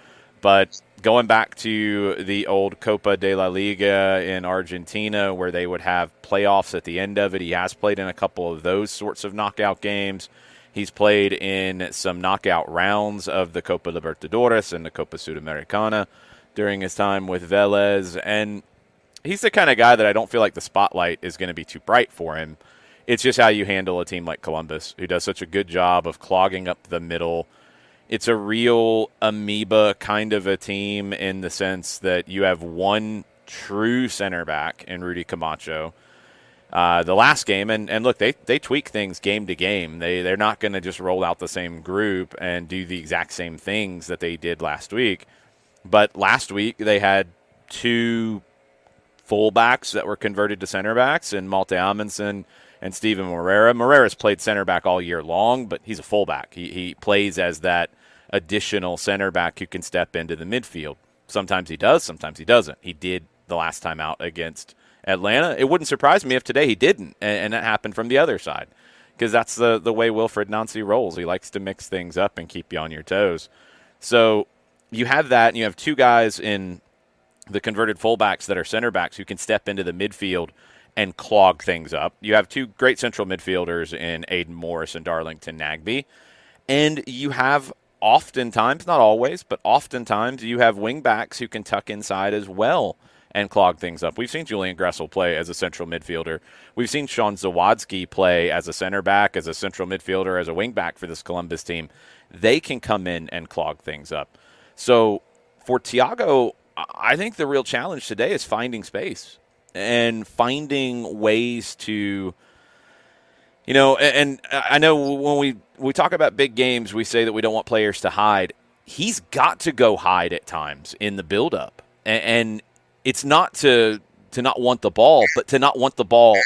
[SPEAKER 6] but going back to the old Copa de la Liga in Argentina where they would have playoffs at the end of it, he has played in a couple of those sorts of knockout games. He's played in some knockout rounds of the Copa Libertadores and the Copa Sudamericana during his time with Vélez, and he's the kind of guy that I don't feel like the spotlight is going to be too bright for him. It's just how you handle a team like Columbus, who does such a good job of clogging up the middle. It's a real amoeba kind of a team in the sense that you have one true center back in Rudy Camacho. The last game, and look, they tweak things game to game. They're not going to just roll out the same group and do the exact same things that they did last week. But last week they had two fullbacks that were converted to center backs, and Malte Amundsen and Steven Moreira. Moreira's played center back all year long, but he's a fullback. He plays as that additional center back who can step into the midfield. Sometimes he does, sometimes he doesn't. He did the last time out against Atlanta. It wouldn't surprise me if today he didn't, and that happened from the other side, because that's the way Wilfried Nancy rolls. He likes to mix things up and keep you on your toes. So you have that, and you have two guys in the converted fullbacks that are center backs who can step into the midfield and clog things up. You have two great central midfielders in Aiden Morris and Darlington Nagbe. And you have oftentimes, not always, but oftentimes you have wing backs who can tuck inside as well and clog things up. We've seen Julian Gressel play as a central midfielder. We've seen Sean Zawadzki play as a center back, as a central midfielder, as a wing back for this Columbus team. They can come in and clog things up. So for Thiago, I think the real challenge today is finding space and finding ways to, you know, and I know when we talk about big games, we say that we don't want players to hide. He's got to go hide at times in the buildup. And it's not to not want the ball, but to not want the ball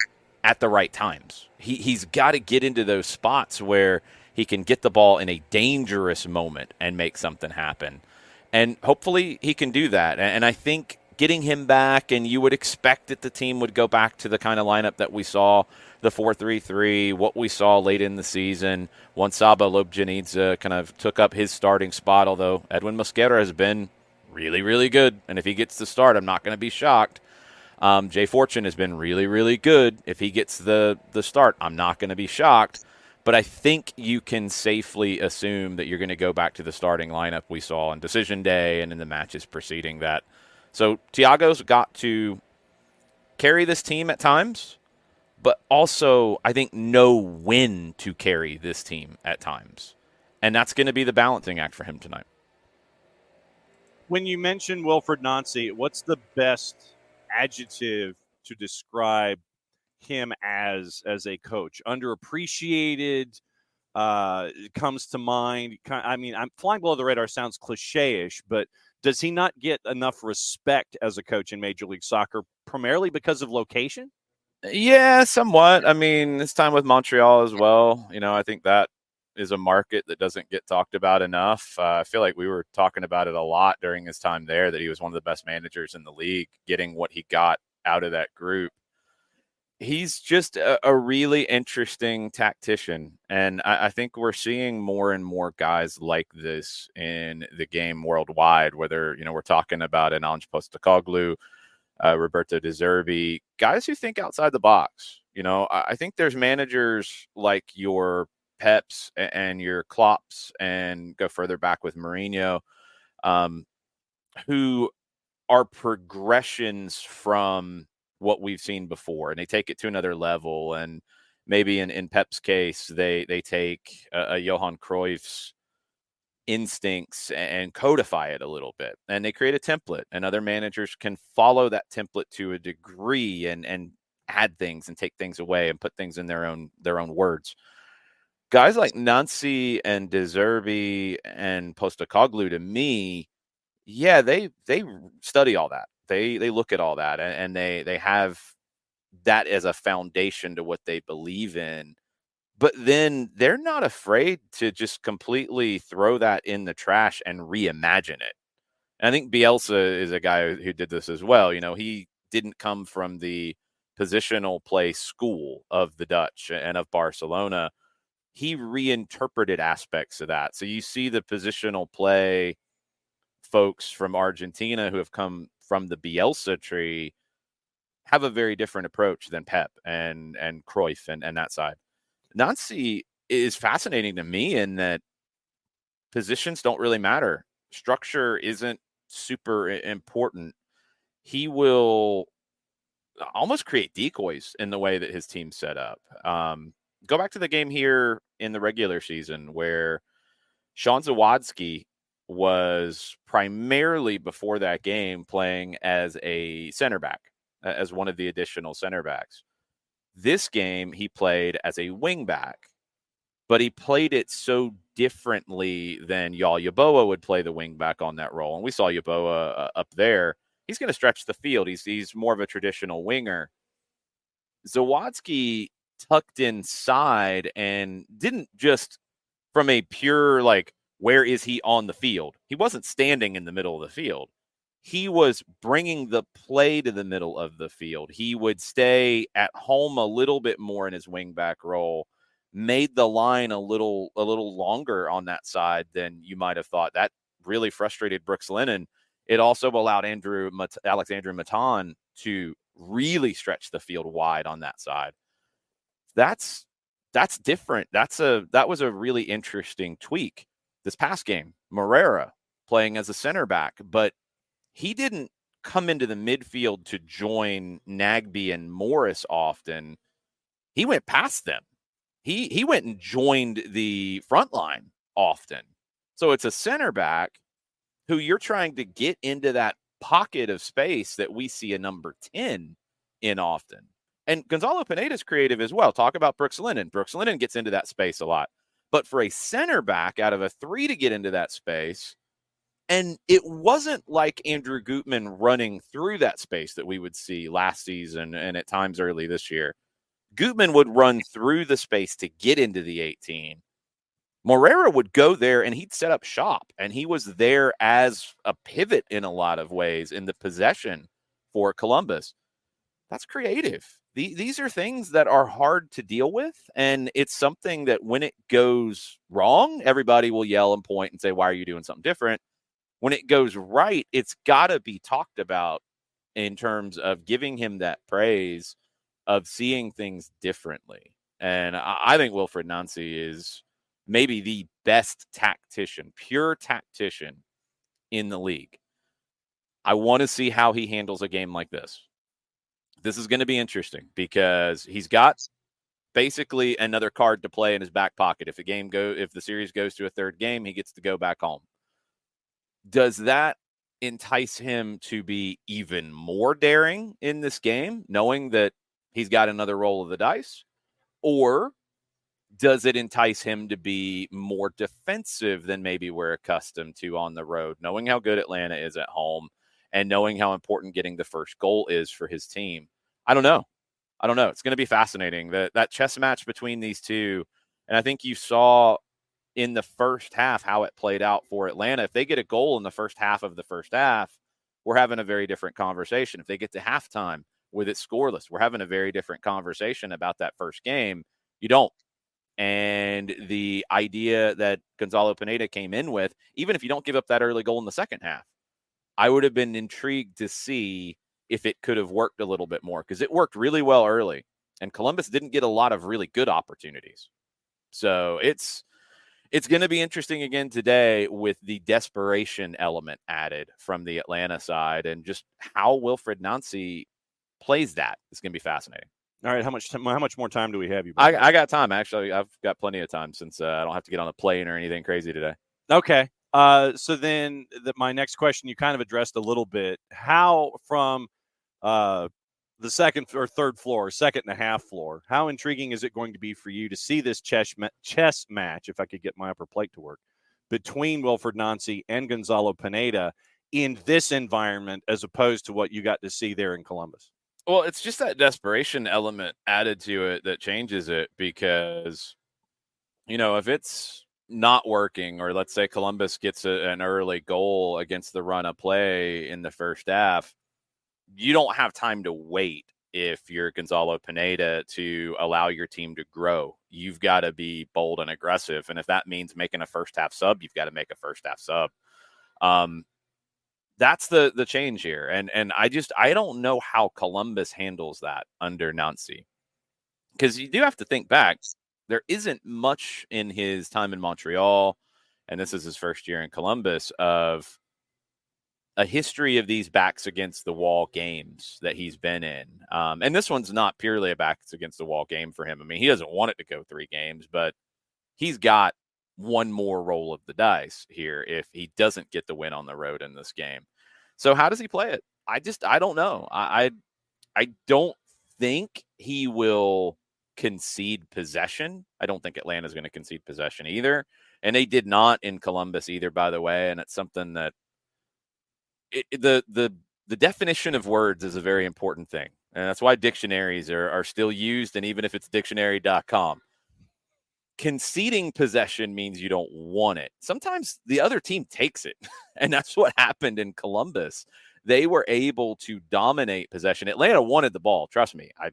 [SPEAKER 6] at the right times. He's got to get into those spots where he can get the ball in a dangerous moment and make something happen. And hopefully he can do that. And I think getting him back, and you would expect that the team would go back to the kind of lineup that we saw, the 4-3-3, what we saw late in the season, once Saba Lobjanidze kind of took up his starting spot, although Edwin Mosquera has been really, really good. And if he gets the start, I'm not going to be shocked. Jay Fortune has been really, really good. If he gets the start, I'm not going to be shocked. But I think you can safely assume that you're going to go back to the starting lineup we saw on Decision Day and in the matches preceding that. So Thiago's got to carry this team at times, but also I think know when to carry this team at times. And that's going to be the balancing act for him tonight.
[SPEAKER 1] When you mention Wilfried Nancy, what's the best adjective to describe him as a coach? Underappreciated comes to mind. I mean, I'm flying below the radar sounds cliche-ish, but does he not get enough respect as a coach in Major League Soccer, primarily because of location?
[SPEAKER 6] Yeah, somewhat. I mean, this time with Montreal as well. You know, I think that is a market that doesn't get talked about enough. I feel like we were talking about it a lot during his time there, that he was one of the best managers in the league, getting what he got out of that group. He's just a really interesting tactician, and I think we're seeing more and more guys like this in the game worldwide, whether, you know, we're talking about an Ange Postecoglou, Roberto De Zerbi, guys who think outside the box. You know, I think there's managers like your Peps and your Klopps, and go further back with Mourinho, who are progressions from what we've seen before, and they take it to another level. And maybe in Pep's case, they take a Johan Cruyff's instincts and codify it a little bit, and they create a template, and other managers can follow that template to a degree and add things and take things away and put things in their own words. Guys like Nancy and De Zerbi and Postecoglou, to me, yeah, they study all that. They look at all that, and they have that as a foundation to what they believe in. But then they're not afraid to just completely throw that in the trash and reimagine it. And I think Bielsa is a guy who did this as well. You know, he didn't come from the positional play school of the Dutch and of Barcelona. He reinterpreted aspects of that. So you see the positional play folks from Argentina who have come from the Bielsa tree have a very different approach than Pep and Cruyff and that side. Nancy is fascinating to me in that positions don't really matter. Structure isn't super important. He will almost create decoys in the way that his team's set up. Go back to the game here in the regular season where Sean Zawadzki was primarily before that game playing as a center back, as one of the additional center backs. This game, he played as a wing back, but he played it so differently than Yeboah would play the wing back on that role. And we saw Yeboah up there. He's going to stretch the field. He's more of a traditional winger. Zawadzki tucked inside and didn't just from a pure, like, where is he on the field? He wasn't standing in the middle of the field. He was bringing the play to the middle of the field. He would stay at home a little bit more in his wingback role, made the line a little longer on that side than you might have thought. That really frustrated Brooks Lennon. It also allowed Alexandre Matan to really stretch the field wide on that side. That's different. That was a really interesting tweak. this past game, Morera playing as a center back, but he didn't come into the midfield to join Nagbe and Morris often. He went past them. He went and joined the front line often. So it's a center back who you're trying to get into that pocket of space that we see a number 10 in often. And Gonzalo Pineda's creative as well. Talk about Brooks Lennon. Brooks Lennon gets into that space a lot. But for a center back out of a 3 to get into that space, and it wasn't like Andrew Gutman running through that space that we would see last season and at times early this year. Gutman would run through the space to get into the 18. Morera would go there and he'd set up shop, and he was there as a pivot in a lot of ways in the possession for Columbus. That's creative. These are things that are hard to deal with, and it's something that when it goes wrong, everybody will yell and point and say, why are you doing something different? When it goes right, it's got to be talked about in terms of giving him that praise of seeing things differently. And I think Wilfried Nancy is maybe the best tactician, pure tactician in the league. I want to see how he handles a game like this. This is going to be interesting because he's got basically another card to play in his back pocket. If the series goes to a third game, he gets to go back home. Does that entice him to be even more daring in this game, knowing that he's got another roll of the dice? Or does it entice him to be more defensive than maybe we're accustomed to on the road, knowing how good Atlanta is at home and knowing how important getting the first goal is for his team? I don't know. It's going to be fascinating. That chess match between these two, and I think you saw in the first half how it played out for Atlanta. If they get a goal in the first half of the first half, we're having a very different conversation. If they get to halftime with it scoreless, we're having a very different conversation about that first game. You don't. And the idea that Gonzalo Pineda came in with, even if you don't give up that early goal in the second half, I would have been intrigued to see if it could have worked a little bit more, because it worked really well early, and Columbus didn't get a lot of really good opportunities. So it's going to be interesting again today with the desperation element added from the Atlanta side, and just how Wilfried Nancy plays that is going to be fascinating.
[SPEAKER 1] All right, how much more time do we have?
[SPEAKER 6] I got time. Actually, I've got plenty of time since I don't have to get on a plane or anything crazy today.
[SPEAKER 1] Okay. So then my next question, you kind of addressed a little bit. How from the second or third floor, second and a half floor, how intriguing is it going to be for you to see this chess match, if I could get my upper plate to work, between Wilfried Nancy and Gonzalo Pineda in this environment as opposed to what you got to see there in Columbus?
[SPEAKER 6] Well, it's just that desperation element added to it that changes it, because, if it's not working, or let's say Columbus gets an early goal against the run of play in the first half, you don't have time to wait if you're Gonzalo Pineda to allow your team to grow. You've got to be bold and aggressive. And if that means making a first half sub, you've got to make a first half sub. That's the change here. And I don't know how Columbus handles that under Nancy, because you do have to think back. There isn't much in his time in Montreal, and this is his first year in Columbus, of a history of these backs against the wall games that he's been in. And this one's not purely a backs against the wall game for him. I mean, he doesn't want it to go 3 games, but he's got one more roll of the dice here if he doesn't get the win on the road in this game. So how does he play it? I don't know. I don't think he will concede possession. I don't think Atlanta's going to concede possession either. And they did not in Columbus either, by the way. And it's something that the definition of words is a very important thing. And that's why dictionaries are still used. And even if it's dictionary.com, conceding possession means you don't want it. Sometimes the other team takes it. And that's what happened in Columbus. They were able to dominate possession. Atlanta wanted the ball. Trust me. I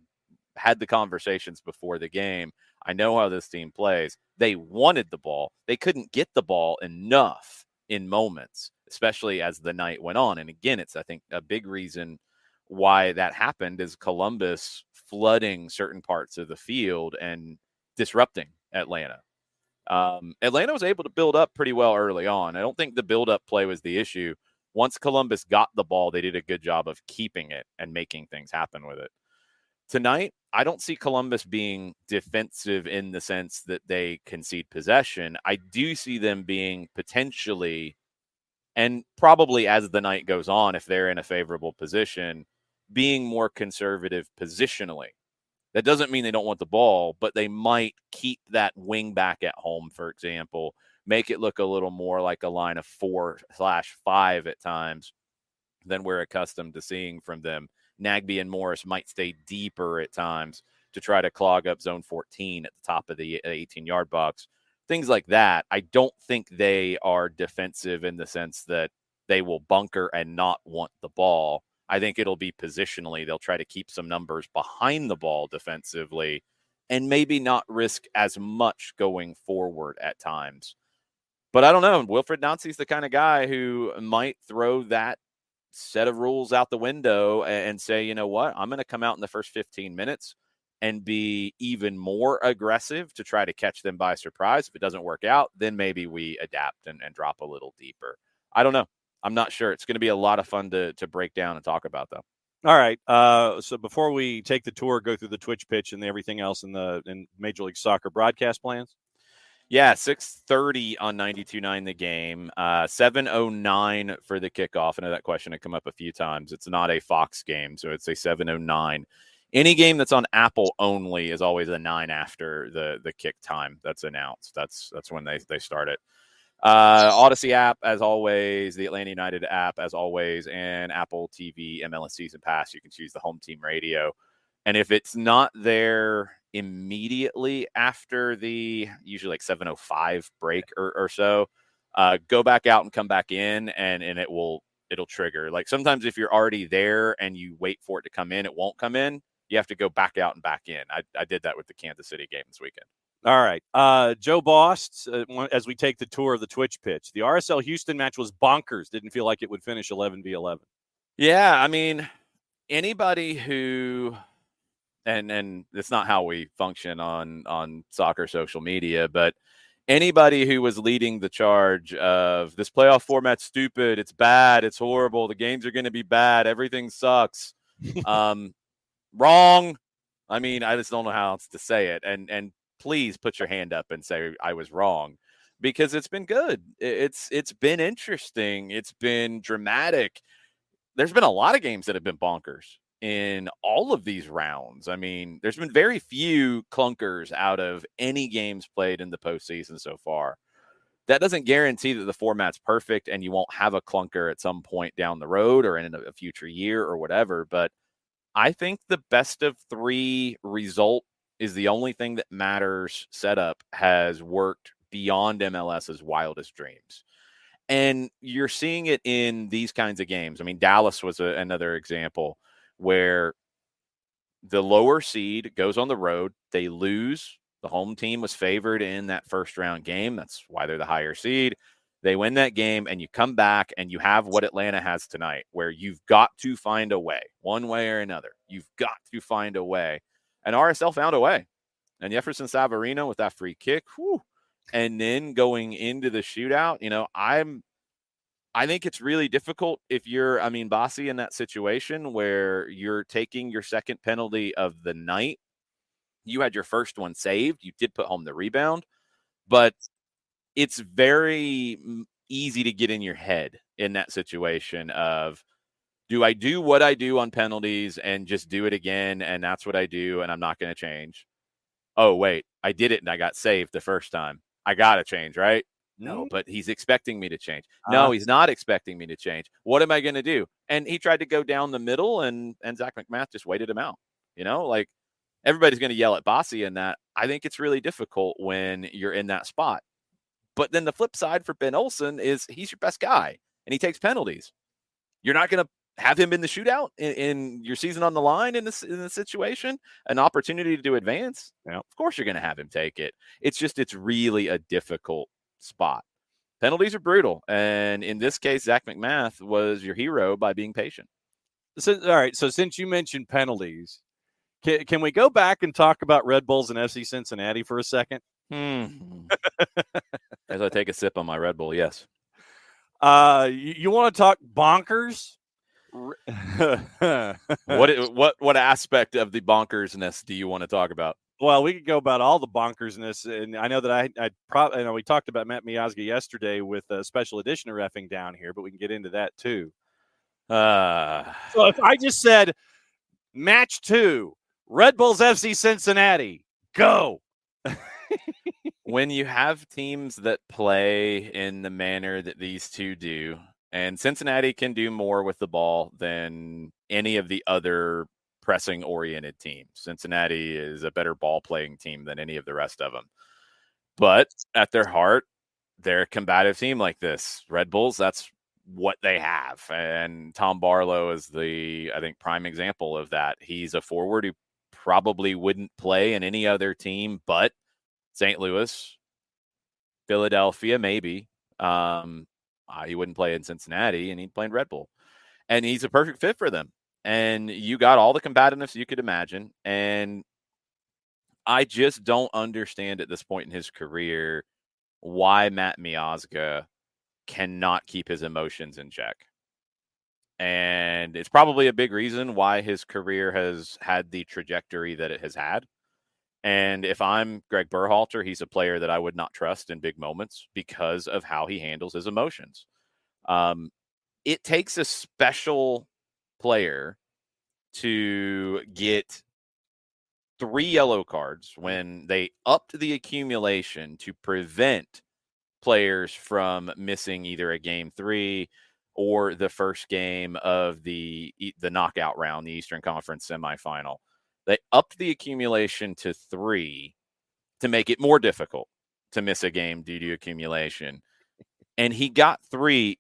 [SPEAKER 6] had the conversations before the game. I know how this team plays. They wanted the ball. They couldn't get the ball enough in moments, especially as the night went on. And again, it's, I think, a big reason why that happened is Columbus flooding certain parts of the field and disrupting Atlanta. Atlanta was able to build up pretty well early on. I don't think the build-up play was the issue. Once Columbus got the ball, they did a good job of keeping it and making things happen with it. Tonight, I don't see Columbus being defensive in the sense that they concede possession. I do see them being potentially, and probably as the night goes on, if they're in a favorable position, being more conservative positionally. That doesn't mean they don't want the ball, but they might keep that wing back at home, for example, make it look a little more like a line of 4/5 at times than we're accustomed to seeing from them. Nagbe and Morris might stay deeper at times to try to clog up zone 14 at the top of the 18-yard box. Things like that. I don't think they are defensive in the sense that they will bunker and not want the ball. I think it'll be positionally. They'll try to keep some numbers behind the ball defensively and maybe not risk as much going forward at times. But I don't know. Wilfred Nancy's the kind of guy who might throw that set of rules out the window and say, you know what, I'm going to come out in the first 15 minutes and be even more aggressive to try to catch them by surprise. If it doesn't work out, then maybe we adapt and drop a little deeper. I don't know. I'm not sure. It's going to be a lot of fun to break down and talk about, though.
[SPEAKER 1] All right. So before we take the tour, go through the Twitch pitch and everything else in Major League Soccer broadcast plans.
[SPEAKER 6] Yeah, 6:30 on 92.9 The Game, 7:09 for the kickoff. I know that question had come up a few times. It's not a Fox game, so it's a 7:09. Any game that's on Apple only is always a 9 after the kick time that's announced. That's when they start it. Odyssey app, as always, the Atlanta United app, as always, and Apple TV MLS Season Pass. You can choose the home team radio. And if it's not there immediately after the usually like 7:05 break or so, go back out and come back in, and it'll trigger. Like sometimes if you're already there and you wait for it to come in, it won't come in. You have to go back out and back in. I did that with the Kansas City game this weekend.
[SPEAKER 1] All right. Joe Bost, as we take the tour of the Twitch pitch, the RSL Houston match was bonkers. Didn't feel like it would finish 11-11.
[SPEAKER 6] Yeah, I mean, anybody who and it's not how we function on soccer social media, but anybody who was leading the charge of this playoff format's stupid, it's bad, it's horrible, the games are going to be bad, everything sucks. Wrong. I mean, I just don't know how else to say it. And please put your hand up and say I was wrong, because it's been good. It's been interesting. It's been dramatic. There's been a lot of games that have been bonkers in all of these rounds. I mean, there's been very few clunkers out of any games played in the postseason so far. That doesn't guarantee that the format's perfect and you won't have a clunker at some point down the road or in a future year or whatever. But I think the best of 3 result is the only thing that matters. Setup has worked beyond MLS's wildest dreams. And you're seeing it in these kinds of games. I mean, Dallas was another example where the lower seed goes on the road. They lose. The home team was favored in that first round game. That's why they're the higher seed. They win that game, and you come back and you have what Atlanta has tonight, where you've got to find a way, one way or another. You've got to find a way. And RSL found a way. And Jefferson Savarino with that free kick, and then going into the shootout, I think it's really difficult if you're Amin Bassi in that situation where you're taking your second penalty of the night. You had your first one saved. You did put home the rebound, but it's very easy to get in your head in that situation of, do I do what I do on penalties and just do it again, and that's what I do, and I'm not going to change? Oh, wait, I did it and I got saved the first time. I got to change, right? No, but he's expecting me to change. No, he's not expecting me to change. What am I going to do? And he tried to go down the middle, and Zach McMath just waited him out. Like everybody's going to yell at Bassi in that. I think it's really difficult when you're in that spot. But then the flip side for Ben Olsen is he's your best guy, and he takes penalties. You're not going to have him in the shootout in your season on the line in this situation, an opportunity to advance. Of course you're going to have him take it. It's really a difficult spot. Penalties are brutal. And in this case, Zach McMath was your hero by being patient.
[SPEAKER 1] So, all right. So since you mentioned penalties, can we go back and talk about Red Bulls and FC Cincinnati for a second?
[SPEAKER 6] As I take a sip on my Red Bull, yes.
[SPEAKER 1] You want to talk bonkers?
[SPEAKER 6] What aspect of the bonkersness do you want to talk about?
[SPEAKER 1] Well, we could go about all the bonkersness, and I know that we talked about Matt Miazga yesterday with a special edition of Reffing down here, but we can get into that too. So if I just said match 2, Red Bulls FC Cincinnati, go.
[SPEAKER 6] When you have teams that play in the manner that these two do, and Cincinnati can do more with the ball than any of the other pressing-oriented teams. Cincinnati is a better ball-playing team than any of the rest of them. But at their heart, they're a combative team like this. Red Bulls, that's what they have. And Tom Barlow is I think, prime example of that. He's a forward who probably wouldn't play in any other team but St. Louis, Philadelphia, maybe. He wouldn't play in Cincinnati, and he'd play in Red Bull. And he's a perfect fit for them. And you got all the combativeness you could imagine. And I just don't understand at this point in his career why Matt Miazga cannot keep his emotions in check. And it's probably a big reason why his career has had the trajectory that it has had. And if I'm Greg Berhalter, he's a player that I would not trust in big moments because of how he handles his emotions. It takes a special player to get 3 yellow cards when they upped the accumulation to prevent players from missing either a game 3 or the first game of the knockout round, the Eastern Conference semifinal. They upped the accumulation to 3 to make it more difficult to miss a game due to accumulation. And he got 3.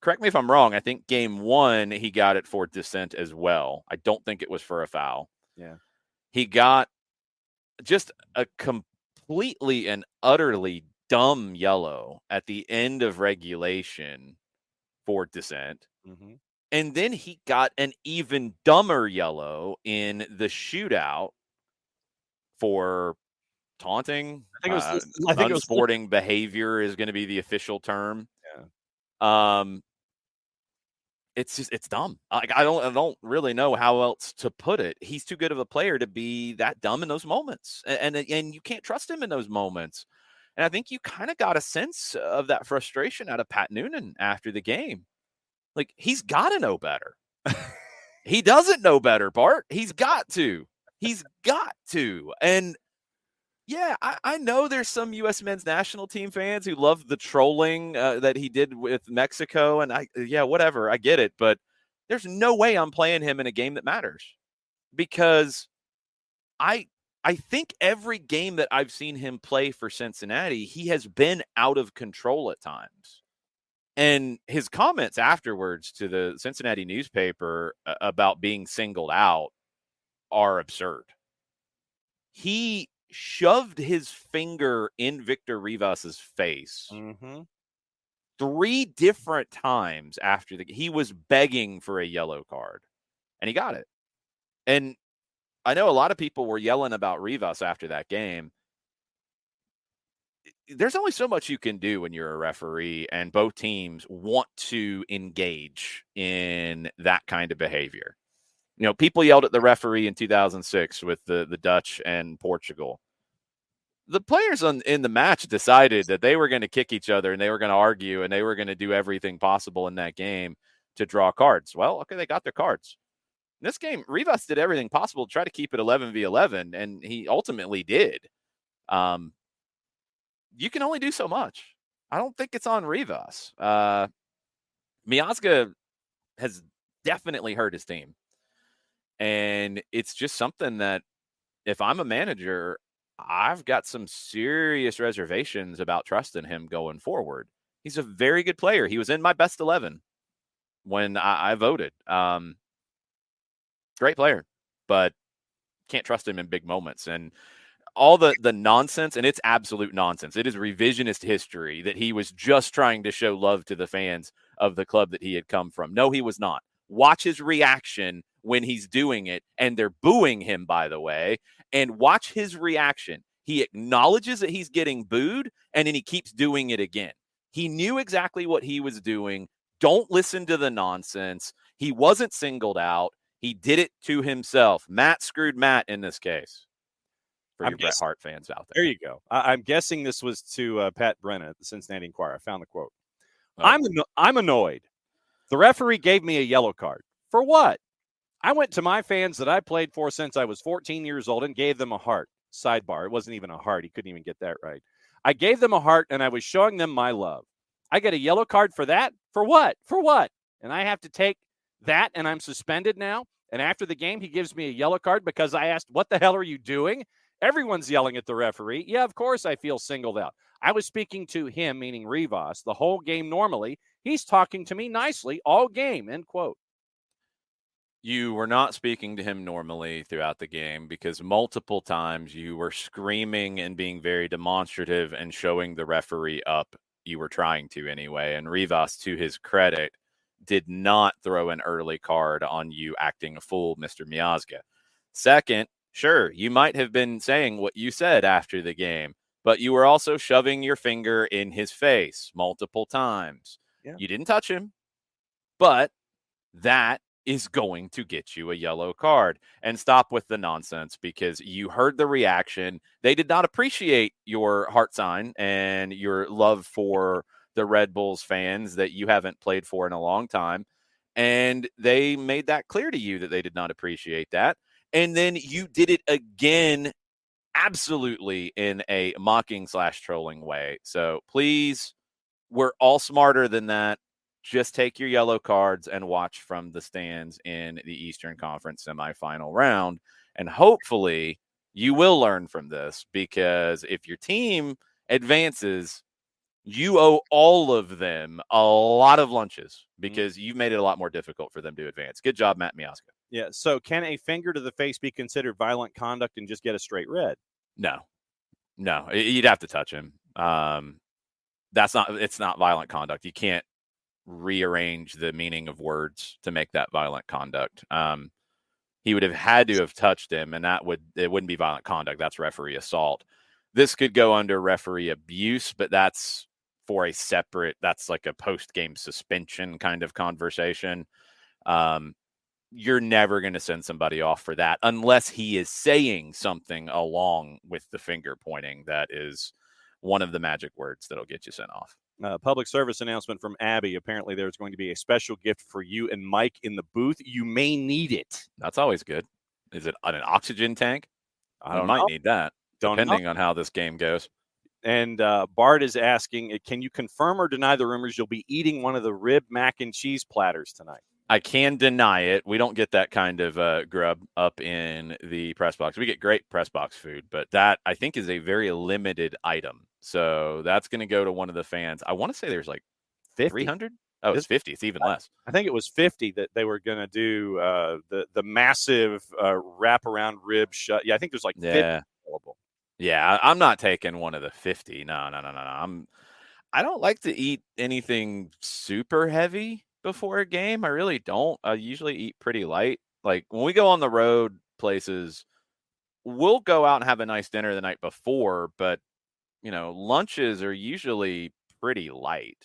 [SPEAKER 6] Correct me if I'm wrong. I think game 1, he got it for dissent as well. I don't think it was for a foul.
[SPEAKER 1] Yeah.
[SPEAKER 6] He got just a completely and utterly dumb yellow at the end of regulation for dissent.
[SPEAKER 1] Mm-hmm.
[SPEAKER 6] And then he got an even dumber yellow in the shootout for taunting.
[SPEAKER 1] I think it was
[SPEAKER 6] unsporting behavior is going to be the official term.
[SPEAKER 1] Yeah.
[SPEAKER 6] It's dumb. I don't really know how else to put it. He's too good of a player to be that dumb in those moments, and you can't trust him in those moments. And I think you kind of got a sense of that frustration out of Pat Noonan after the game. Like, he's got to know better. He doesn't know better, Bart. He's got to. And yeah, I know there's some U.S. men's national team fans who love the trolling that he did with Mexico. And whatever. I get it. But there's no way I'm playing him in a game that matters, because I think every game that I've seen him play for Cincinnati, he has been out of control at times. And his comments afterwards to the Cincinnati newspaper about being singled out are absurd. He shoved his finger in Victor Rivas's face 3 different times after he was begging for a yellow card, and he got it. And I know a lot of people were yelling about Rivas after that game. There's only so much you can do when you're a referee, and both teams want to engage in that kind of behavior. You know, people yelled at the referee in 2006 with the Dutch and Portugal. The players in the match decided that they were going to kick each other, and they were going to argue, and they were going to do everything possible in that game to draw cards. Well, okay, they got their cards. In this game, Rivas did everything possible to try to keep it 11v11, and he ultimately did. You can only do so much. I don't think it's on Rivas. Miazga has definitely hurt his team. And it's just something that if I'm a manager, I've got some serious reservations about trusting him going forward. He's a very good player. He was in my best 11 when I voted. Great player, but can't trust him in big moments. And all the nonsense, and it's absolute nonsense. It is revisionist history that he was just trying to show love to the fans of the club that he had come from. No, he was not. Watch his reaction when he's doing it, and they're booing him, by the way, and watch his reaction. He acknowledges that he's getting booed, and then he keeps doing it again. He knew exactly what he was doing. Don't listen to the nonsense. He wasn't singled out. He did it to himself. Matt screwed Matt in this case. For your Bret Hart fans out there.
[SPEAKER 1] There you go. I'm guessing this was to Pat Brennan at the Cincinnati Enquirer. I found the quote.
[SPEAKER 6] Oh.
[SPEAKER 1] I'm annoyed. The referee gave me a yellow card. For what? I went to my fans that I played for since I was 14 years old and gave them a heart. Sidebar. It wasn't even a heart. He couldn't even get that right. I gave them a heart, and I was showing them my love. I get a yellow card for that? For what? For what? And I have to take that, and I'm suspended now? And after the game, he gives me a yellow card because I asked, what the hell are you doing? Everyone's yelling at the referee. Yeah, of course I feel singled out. I was speaking to him, meaning Rivas, the whole game normally. He's talking to me nicely all game, end quote.
[SPEAKER 6] You were not speaking to him normally throughout the game because multiple times you were screaming and being very demonstrative and showing the referee up. You were trying to anyway. And Rivas, to his credit, did not throw an early card on you acting a fool, Mr. Miazga. Second, sure, you might have been saying what you said after the game, but you were also shoving your finger in his face multiple times.
[SPEAKER 1] Yeah.
[SPEAKER 6] You didn't touch him, but that is going to get you a yellow card. And stop with the nonsense because you heard the reaction. They did not appreciate your heart sign and your love for the Red Bulls fans that you haven't played for in a long time. And they made that clear to you that they did not appreciate that. And then you did it again, absolutely in a mocking/trolling way. So please, we're all smarter than that. Just take your yellow cards and watch from the stands in the Eastern Conference semifinal round. And hopefully you will learn from this because if your team advances, you owe all of them a lot of lunches because you've made it a lot more difficult for them to advance. Good job, Matt Miazga.
[SPEAKER 1] Yeah. So can a finger to the face be considered violent conduct and just get a straight red?
[SPEAKER 6] No, you'd have to touch him. It's not violent conduct. You can't rearrange the meaning of words to make that violent conduct. He would have had to have touched him, and it wouldn't be violent conduct. That's referee assault. This could go under referee abuse, but that's for that's like a post-game suspension kind of conversation. You're never going to send somebody off for that unless he is saying something along with the finger pointing that is one of the magic words that'll get you sent off.
[SPEAKER 1] Public service announcement from Abby. Apparently, there's going to be a special gift for you and Mike in the booth. You may need it.
[SPEAKER 6] That's always good. Is it an oxygen tank?
[SPEAKER 1] I
[SPEAKER 6] might need that, depending
[SPEAKER 1] on
[SPEAKER 6] how this game goes.
[SPEAKER 1] And Bart is asking, can you confirm or deny the rumors you'll be eating one of the rib mac and cheese platters tonight?
[SPEAKER 6] I can deny it. We don't get that kind of grub up in the press box. We get great press box food, but that I think is a very limited item. So that's going to go to one of the fans. I want to say there's like 300. Oh, it's 50. It's even less.
[SPEAKER 1] I think it was 50 that they were going to do the massive wraparound rib shut. Yeah, I think there's like 50 available.
[SPEAKER 6] Yeah, I'm not taking one of the 50. No. I don't like to eat anything super heavy before a game. I really don't. I usually eat pretty light. Like when we go on the road places, we'll go out and have a nice dinner the night before, but lunches are usually pretty light.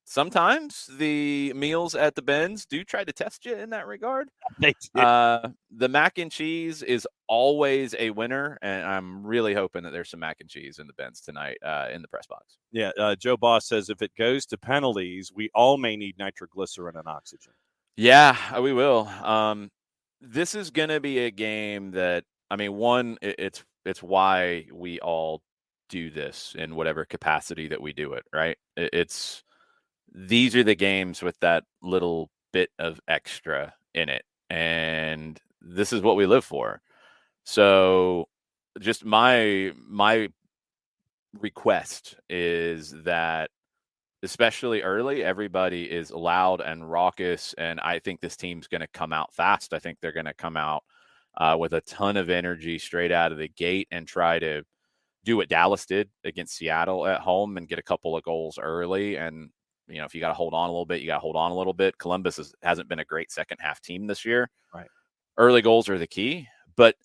[SPEAKER 6] Sometimes the meals at the Benz do try to test you in that regard.
[SPEAKER 1] They do.
[SPEAKER 6] The mac and cheese is always a winner, and I'm really hoping that there's some mac and cheese in the Benz tonight in the press box.
[SPEAKER 1] Yeah, Joe Boss says if it goes to penalties, we all may need nitroglycerin and oxygen.
[SPEAKER 6] Yeah, we will. This is going to be a game that, it's why we all do this in whatever capacity that we do it, right? These are the games with that little bit of extra in it, and this is what we live for. So just my request is that, especially early, everybody is loud and raucous, and I think this team's going to come out fast. I think they're going to come out with a ton of energy straight out of the gate and try to do what Dallas did against Seattle at home and get a couple of goals early. And, if you got to hold on a little bit, you got to hold on a little bit. Columbus hasn't been a great second half team this year.
[SPEAKER 1] Right.
[SPEAKER 6] Early goals are the key, but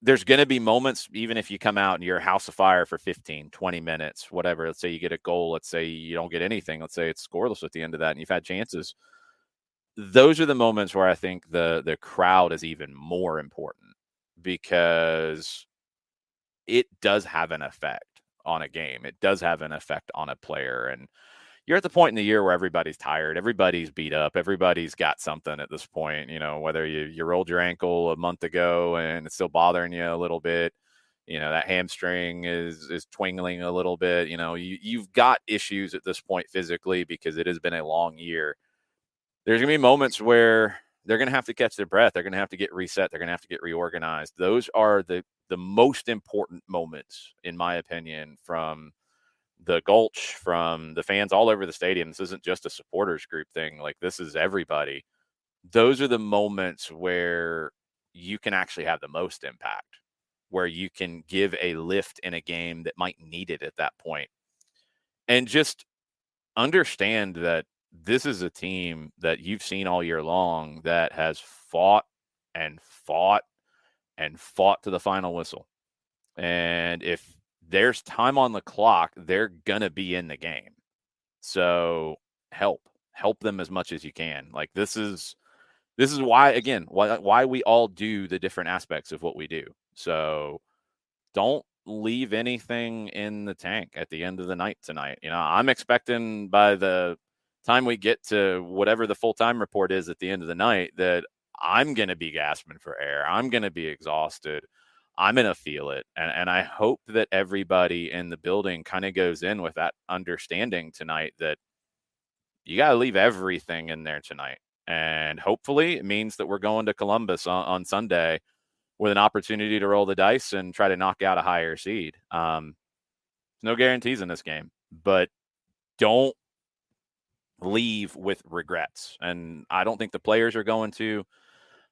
[SPEAKER 6] there's going to be moments, even if you come out and you're a house of fire for 15, 20 minutes, whatever. Let's say you get a goal. Let's say you don't get anything. Let's say it's scoreless at the end of that and you've had chances. Those are the moments where I think the crowd is even more important, because it does have an effect on a game. It does have an effect on a player. And you're at the point in the year where everybody's tired, everybody's beat up, everybody's got something at this point. Whether you rolled your ankle a month ago and it's still bothering you a little bit, that hamstring is twingling a little bit. You've got issues at this point physically because it has been a long year. There's going to be moments where they're going to have to catch their breath. They're going to have to get reset. They're going to have to get reorganized. Those are the most important moments, in my opinion, from the Gulch, from the fans all over the stadium. This isn't just a supporters group thing. Like, this is everybody. Those are the moments where you can actually have the most impact, where you can give a lift in a game that might need it at that point. And just understand that this is a team that you've seen all year long that has fought and fought and fought to the final whistle. And if there's time on the clock, they're going to be in the game. So help them as much as you can. Like, this is why, again, why we all do the different aspects of what we do. So don't leave anything in the tank at the end of the night tonight. I'm expecting by the time we get to whatever the full-time report is at the end of the night that I'm going to be gasping for air. I'm going to be exhausted. I'm going to feel it. And I hope that everybody in the building kind of goes in with that understanding tonight that you got to leave everything in there tonight. And hopefully it means that we're going to Columbus on Sunday with an opportunity to roll the dice and try to knock out a higher seed. No guarantees in this game, but don't leave with regrets. And I don't think the players are going to.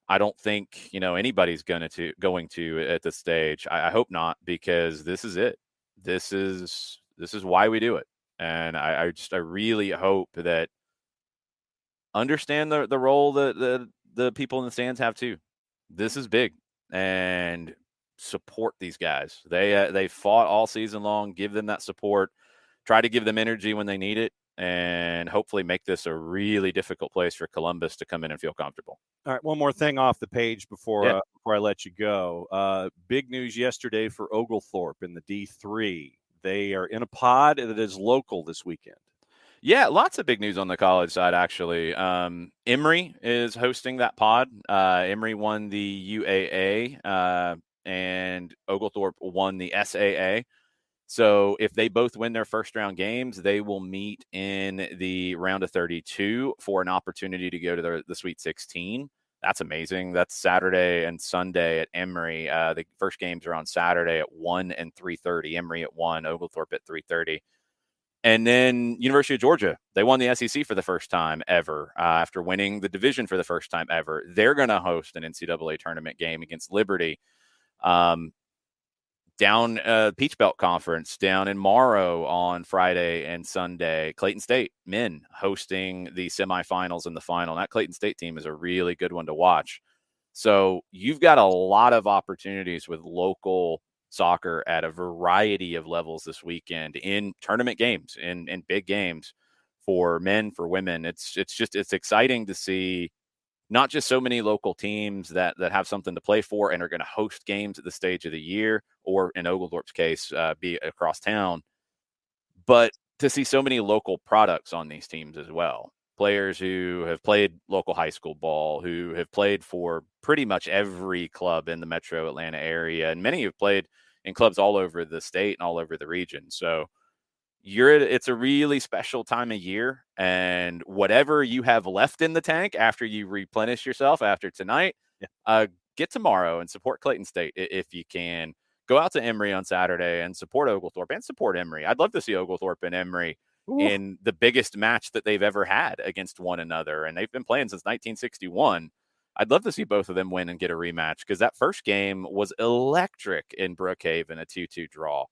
[SPEAKER 6] I don't think, anybody's going to at this stage. I hope not, because this is it. This is why we do it. And I really hope that understand the role that the people in the stands have too. This is big, and support these guys. They fought all season long. Give them that support. Try to give them energy when they need it, and hopefully make this a really difficult place for Columbus to come in and feel comfortable.
[SPEAKER 1] All right, one more thing off the page before I let you go. Big news yesterday for Oglethorpe in the D3. They are in a pod that is local this weekend.
[SPEAKER 6] Yeah, lots of big news on the college side, actually. Emory is hosting that pod. Emory won the UAA, and Oglethorpe won the SAA. So if they both win their first-round games, they will meet in the round of 32 for an opportunity to go to the Sweet 16. That's amazing. That's Saturday and Sunday at Emory. The first games are on Saturday at 1 and 3:30. Emory at 1, Oglethorpe at 3:30. And then University of Georgia, they won the SEC for the first time ever after winning the division for the first time ever. They're going to host an NCAA tournament game against Liberty. Down Peach Belt Conference, down in Morrow on Friday and Sunday. Clayton State men hosting the semifinals and the final. And that Clayton State team is a really good one to watch. So you've got a lot of opportunities with local soccer at a variety of levels this weekend in tournament games, in big games for men, for women. It's exciting to see not just so many local teams that have something to play for and are going to host games at the stage of the year, or in Oglethorpe's case, be across town, but to see so many local products on these teams as well. Players who have played local high school ball, who have played for pretty much every club in the metro Atlanta area, and many have played in clubs all over the state and all over the region. So it's a really special time of year, and whatever you have left in the tank after you replenish yourself after tonight, get tomorrow and support Clayton State if you can. Go out to Emory on Saturday and support Oglethorpe and support Emory. I'd love to see Oglethorpe and Emory in the biggest match that they've ever had against one another, and they've been playing since 1961. I'd love to see both of them win and get a rematch, because that first game was electric in Brookhaven, a 2-2 draw.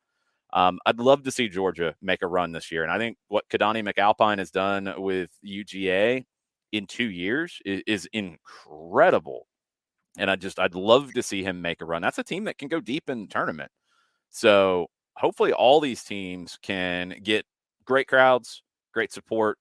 [SPEAKER 6] I'd love to see Georgia make a run this year. And I think what Kadani McAlpine has done with UGA in 2 years is incredible. And I'd love to see him make a run. That's a team that can go deep in the tournament. So hopefully all these teams can get great crowds, great support,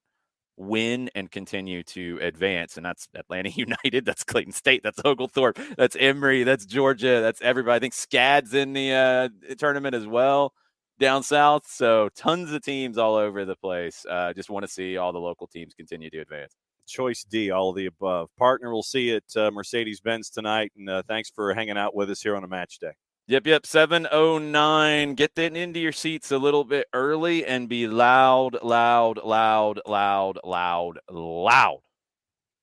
[SPEAKER 6] win, and continue to advance. And that's Atlanta United, that's Clayton State, that's Oglethorpe, that's Emory, that's Georgia, that's everybody. I think SCAD's in the tournament as well down south. So tons of teams all over the place. Just want to see all the local teams continue to advance.
[SPEAKER 1] Choice D, all of the above. Partner, we'll see you at Mercedes-Benz tonight, and thanks for hanging out with us here on a match day.
[SPEAKER 6] Yep, 7:09. Get that into your seats a little bit early and be loud.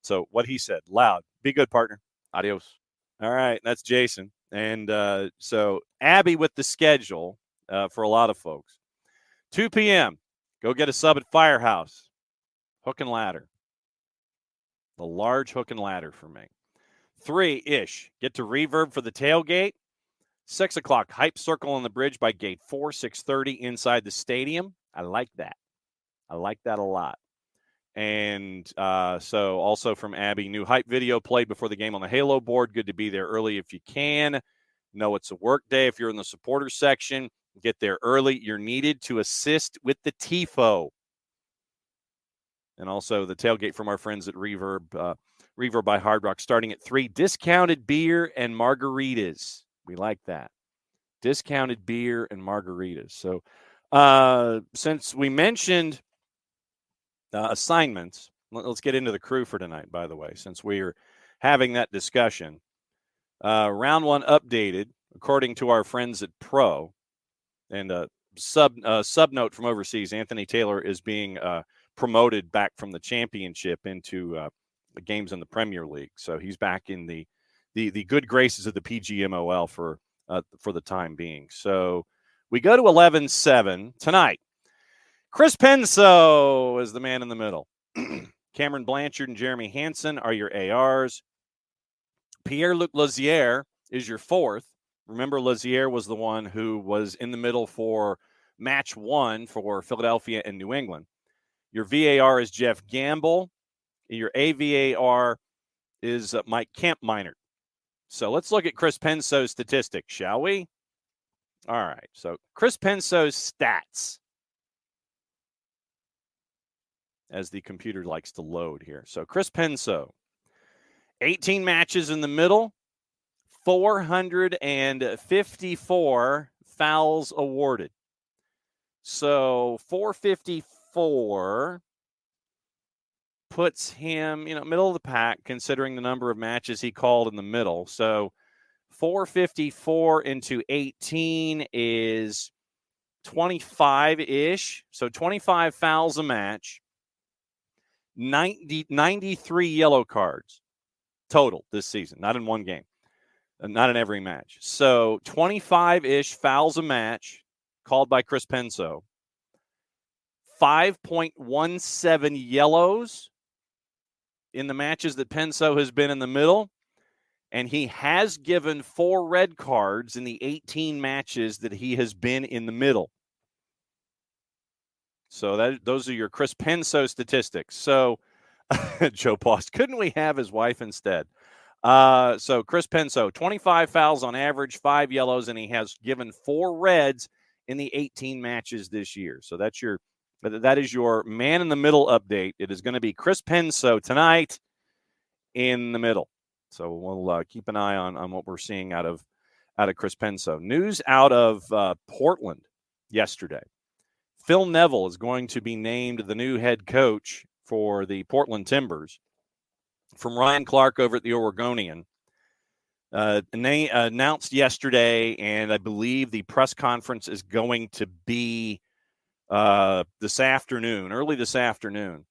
[SPEAKER 1] So what he said, loud. Be good, partner.
[SPEAKER 6] Adios.
[SPEAKER 1] All right, that's Jason. And so Abby with the schedule for a lot of folks. 2 p.m., go get a sub at Firehouse. Hook and ladder. The large hook and ladder for me. 3-ish, get to Reverb for the tailgate. 6 o'clock, Hype Circle on the Bridge by Gate 4, 6:30 inside the stadium. I like that. I like that a lot. And so also from Abby, new Hype video played before the game on the Halo board. Good to be there early if you can. Know it's a work day. If you're in the supporters section, get there early. You're needed to assist with the TIFO. And also the tailgate from our friends at Reverb, Reverb by Hard Rock, starting at 3. Discounted beer and margaritas. We like that. Discounted beer and margaritas. So since we mentioned assignments, let's get into the crew for tonight, by the way, since we're having that discussion. Round 1 updated, according to our friends at Pro. And sub note from overseas, Anthony Taylor is being promoted back from the championship into the games in the Premier League. So he's back in the good graces of the PGMOL for the time being. So we go to 11-7 tonight. Chris Penso is the man in the middle. Cameron Blanchard and Jeremy Hansen are your ARs. Pierre-Luc Lazier is your 4th. Remember, Lazier was the one who was in the middle for match 1 for Philadelphia and New England. Your VAR is Jeff Gamble. Your AVAR is Mike Kampminer. So let's look at Chris Penso's statistics, shall we? All right. So Chris Penso's stats, as the computer likes to load here. So Chris Penso, 18 matches in the middle, 454 fouls awarded. So 454 puts him, middle of the pack, considering the number of matches he called in the middle. So 454 into 18 is 25-ish. So 25 fouls a match, 93 yellow cards total this season, not in one game, not in every match. So 25-ish fouls a match called by Chris Penso, 5.17 yellows in the matches that Penso has been in the middle, and he has given 4 red cards in the 18 matches that he has been in the middle. So those are your Chris Penso statistics. So Joe Post, couldn't we have his wife instead? So Chris Penso, 25 fouls on average, 5 yellows, and he has given 4 reds in the 18 matches this year. So that is your man in the middle update. It is going to be Chris Penso tonight in the middle. So we'll keep an eye on what we're seeing out of Chris Penso. News out of Portland yesterday. Phil Neville is going to be named the new head coach for the Portland Timbers from Ryan Clark over at the Oregonian. Announced yesterday, and I believe the press conference is going to be this afternoon, early this afternoon,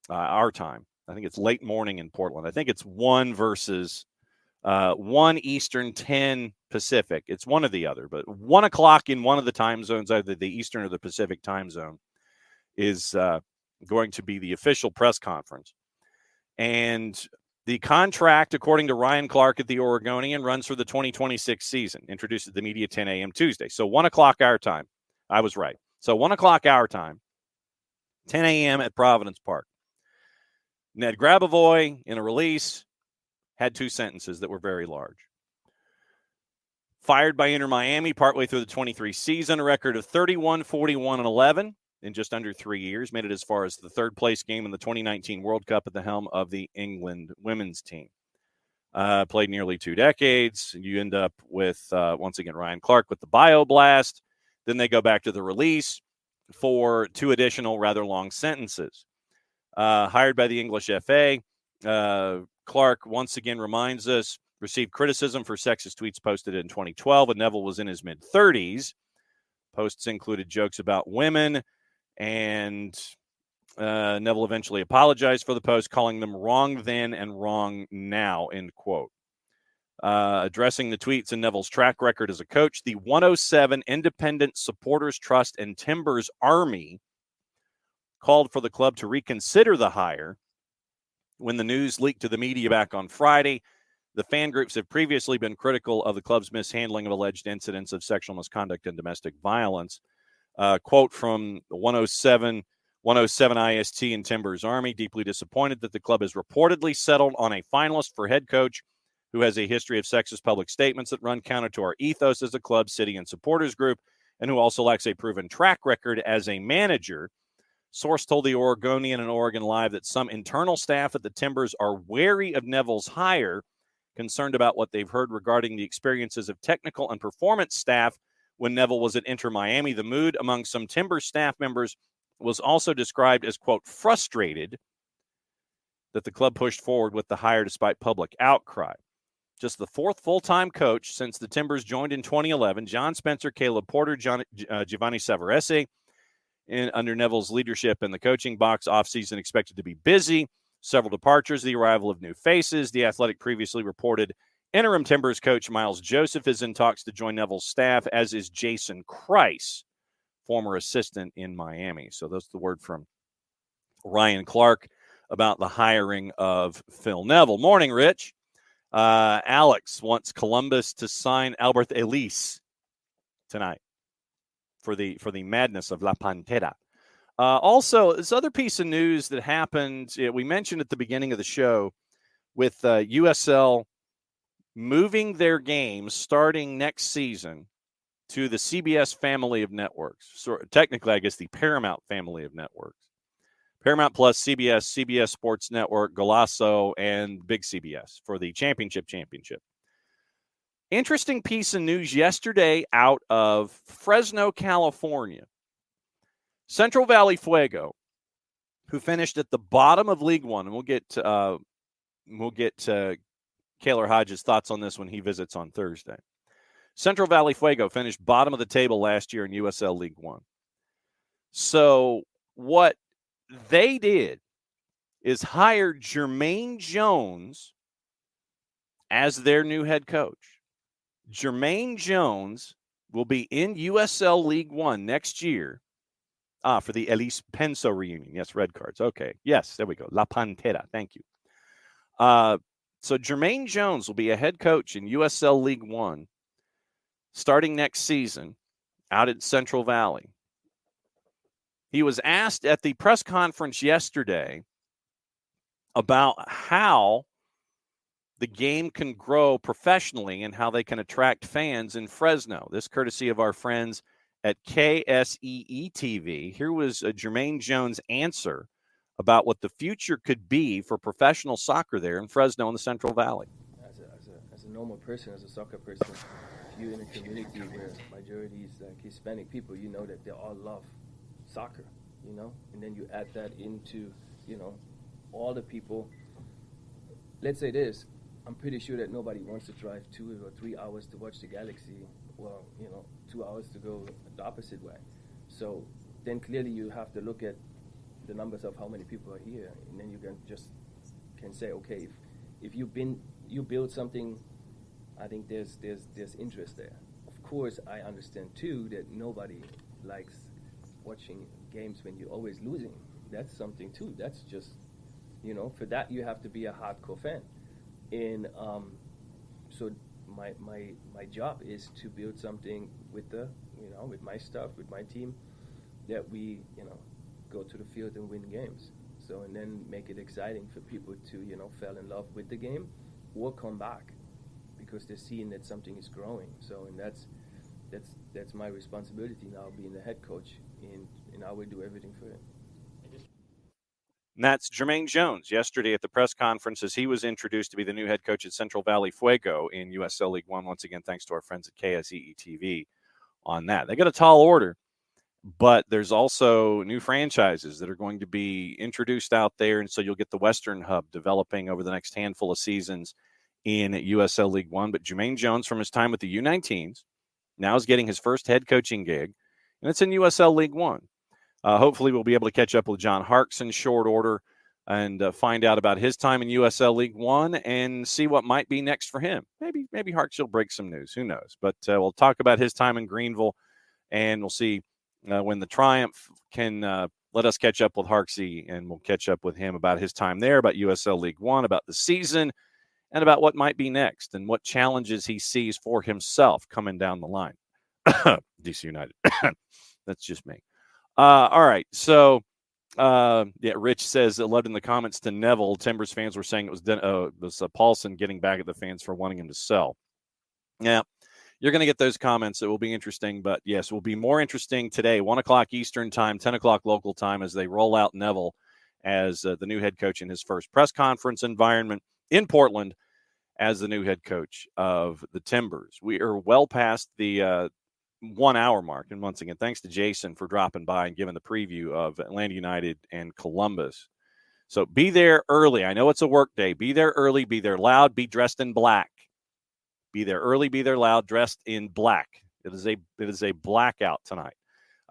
[SPEAKER 1] our time. I think it's late morning in Portland. I think it's 1 versus 1 Eastern, 10 Pacific. It's one or the other, but 1 o'clock in one of the time zones, either the Eastern or the Pacific time zone, is going to be the official press conference. And the contract, according to Ryan Clark at the Oregonian, runs for the 2026 season, introduced at the media 10 a.m. Tuesday. So 1 o'clock our time. I was right. So 1 o'clock our time, 10 a.m. at Providence Park. Ned Grabavoy, in a release, had two sentences that were very large. Fired by Inter Miami partway through the 23 season, a record of 31, 41, and 11 in just under 3 years, made it as far as the third place game in the 2019 World Cup at the helm of the England women's team. Played nearly 2 decades. You end up with, once again, Ryan Clark with the BioBlast. Then they go back to the release for 2 additional rather long sentences. Hired by the English FA, Clark once again reminds us, received criticism for sexist tweets posted in 2012 when Neville was in his mid-30s. Posts included jokes about women, and Neville eventually apologized for the post, calling them wrong then and wrong now, end quote. Addressing the tweets and Neville's track record as a coach, the 107 Independent Supporters Trust and Timbers Army called for the club to reconsider the hire. When the news leaked to the media back on Friday, the fan groups have previously been critical of the club's mishandling of alleged incidents of sexual misconduct and domestic violence. Quote from the 107 IST and Timbers Army, deeply disappointed that the club has reportedly settled on a finalist for head coach who has a history of sexist public statements that run counter to our ethos as a club, city, and supporters group, and who also lacks a proven track record as a manager. Source told the Oregonian and Oregon Live that some internal staff at the Timbers are wary of Neville's hire, concerned about what they've heard regarding the experiences of technical and performance staff when Neville was at Inter Miami. The mood among some Timbers staff members was also described as, quote, frustrated that the club pushed forward with the hire despite public outcry. Just the 4th full-time coach since the Timbers joined in 2011, John Spencer, Caleb Porter, Giovanni Savarese, under Neville's leadership in the coaching box. Offseason expected to be busy. Several departures, the arrival of new faces. The Athletic previously reported interim Timbers coach Miles Joseph is in talks to join Neville's staff, as is Jason Kreis, former assistant in Miami. So that's the word from Ryan Clark about the hiring of Phil Neville. Morning, Rich. Alex wants Columbus to sign Albert Ellis tonight for the madness of La Pantera. Also, this other piece of news that happened, we mentioned at the beginning of the show, with USL moving their games starting next season to the CBS family of networks. So technically, I guess the Paramount family of networks. Paramount Plus, CBS Sports Network, Golazo, and Big CBS for the championship. Interesting piece of news yesterday out of Fresno, California. Central Valley Fuego, who finished at the bottom of League One, and we'll get Kaylor Hodges' thoughts on this when he visits on Thursday. Central Valley Fuego finished bottom of the table last year in USL League One. So what they did is hire Jermaine Jones as their new head coach. Jermaine Jones will be in USL League One next year. For the Elise Penso reunion. Yes, red cards. Okay. Yes, there we go. La Pantera. Thank you. So Jermaine Jones will be a head coach in USL League One starting next season out at Central Valley. He was asked at the press conference yesterday about how the game can grow professionally and how they can attract fans in Fresno. This courtesy of our friends at KSEE TV. Here was Jermaine Jones' answer about what the future could be for professional soccer there in Fresno in the Central Valley.
[SPEAKER 7] As a normal person, as a soccer person, if you're in a community where majority is like Hispanic people, you know that they all love soccer, you know? And then you add that into, you know, all the people. Let's say this, I'm pretty sure that nobody wants to drive 2 or 3 hours to watch the Galaxy. Well, you know, 2 hours to go the opposite way. So then clearly you have to look at the numbers of how many people are here, and then you can say, okay, if you build something, I think there's interest there. Of course, I understand too that nobody likes watching games when you're always losing. That's something too. That's just, you know, for that you have to be a hardcore fan. And so my job is to build something with with my staff, with my team, that we, you know, go to the field and win games. So, and then make it exciting for people to, you know, fall in love with the game will come back because they're seeing that something is growing. So, and that's my responsibility now, being the head coach, and I will do everything for it.
[SPEAKER 1] And that's Jermaine Jones yesterday at the press conference as he was introduced to be the new head coach at Central Valley Fuego in USL League One. Once again, thanks to our friends at KSEE TV on that. They got a tall order, but there's also new franchises that are going to be introduced out there. And so you'll get the Western Hub developing over the next handful of seasons in USL League One. But Jermaine Jones, from his time with the U19s, now is getting his first head coaching gig, and it's in USL League One. Hopefully we'll be able to catch up with John Harkes in short order and find out about his time in USL League One and see what might be next for him. Maybe Harkes will break some news. Who knows? But we'll talk about his time in Greenville, and we'll see when the Triumph can let us catch up with Harksey, and we'll catch up with him about his time there, about USL League One, about the season, and about what might be next and what challenges he sees for himself coming down the line. DC United. That's just me. All right. So, Rich says, loved in the comments to Neville, Timbers fans were saying it was Paulson getting back at the fans for wanting him to sell. Yeah, you're going to get those comments. It will be interesting. But, yes, it will be more interesting today, 1 o'clock Eastern time, 10 o'clock local time, as they roll out Neville as the new head coach in his first press conference environment in Portland as the new head coach of the Timbers. We are well past the 1 hour mark. And once again, thanks to Jason for dropping by and giving the preview of Atlanta United and Columbus. So be there early. I know it's a work day. Be there early, be there loud, be dressed in black. Be there early, be there loud, dressed in black. It is a blackout tonight.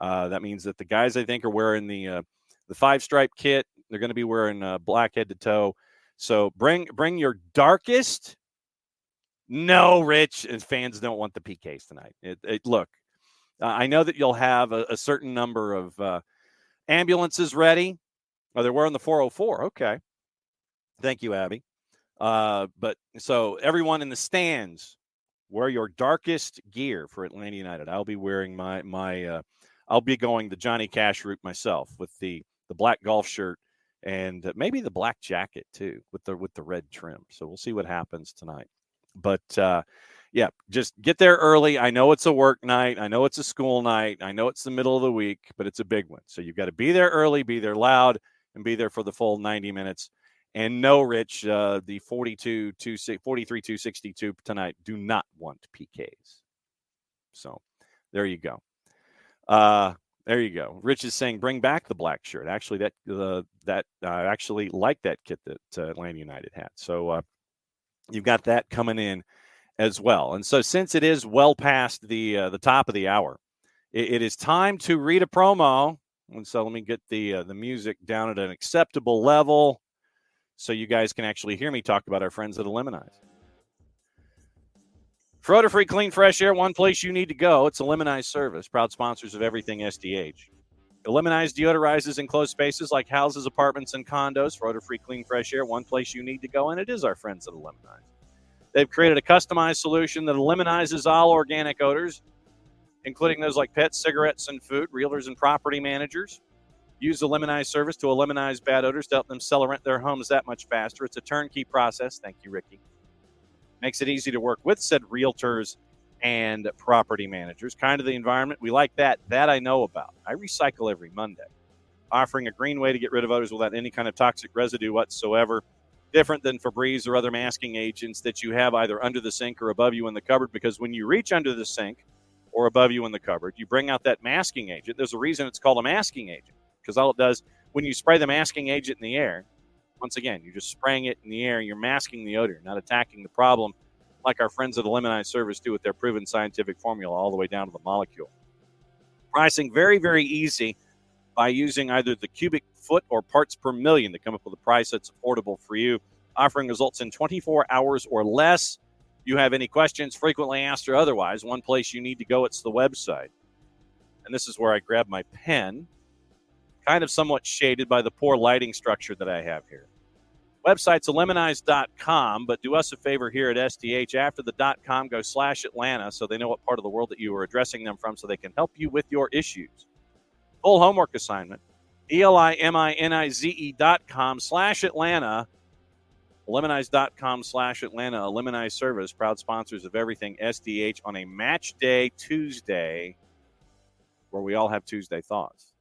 [SPEAKER 1] That means that the guys, I think, are wearing the 5-stripe kit. They're going to be wearing black head to toe. So bring your darkest. No, Rich, and fans don't want the PKs tonight. Look, I know that you'll have a certain number of ambulances ready. Oh, they're wearing the 404. Okay. Thank you, Abby. But so everyone in the stands, wear your darkest gear for Atlanta United. I'll be wearing I'll be going the Johnny Cash route myself with the black golf shirt and maybe the black jacket too with the red trim. So we'll see what happens tonight. But just get there early. I know it's a work night. I know it's a school night. I know it's the middle of the week, but it's a big one. So you've got to be there early, be there loud, and be there for the full 90 minutes. And no, Rich, the 43-262 tonight do not want PKs. So there you go. There you go. Rich is saying bring back the black shirt. Actually, I actually like that kit that Atlanta United had. So you've got that coming in as well. And so since it is well past the top of the hour, it is time to read a promo. And so let me get the music down at an acceptable level so you guys can actually hear me talk about our friends at Eliminize. For odor-free, clean, fresh air, one place you need to go. It's Eliminize Service, proud sponsors of everything SDH. Eliminize deodorizes enclosed spaces like houses, apartments, and condos. For odor-free, clean, fresh air, one place you need to go, and it is our friends at Eliminize. They've created a customized solution that eliminizes all organic odors, including those like pets, cigarettes, and food. Realtors and property managers use the Eliminize service to eliminate bad odors to help them sell or rent their homes that much faster. It's a turnkey process. Thank you, Ricky. Makes it easy to work with said realtors and property managers. Kind of the environment. We like that. That I know about. I recycle every Monday. Offering a green way to get rid of odors without any kind of toxic residue whatsoever. Different than Febreze or other masking agents that you have either under the sink or above you in the cupboard, because when you reach under the sink or above you in the cupboard, you bring out that masking agent. There's a reason it's called a masking agent, because all it does, when you spray the masking agent in the air, once again, you're just spraying it in the air, you're masking the odor, not attacking the problem like our friends at Eliminize Service do with their proven scientific formula all the way down to the molecule. Pricing very, very easy by using either the cubic foot or parts per million to come up with a price that's affordable for you. Offering results in 24 hours or less. You have any questions, frequently asked or otherwise, one place you need to go, it's the website. And this is where I grab my pen, kind of somewhat shaded by the poor lighting structure that I have here. Website's eliminize.com, but do us a favor here at SDH. After the .com, go /Atlanta so they know what part of the world that you are addressing them from so they can help you with your issues. Full homework assignment, ELIMINIZE.com /Atlanta. Lemonize.com/Atlanta, a Lemonize service, proud sponsors of everything SDH on a match day Tuesday, where we all have Tuesday thoughts.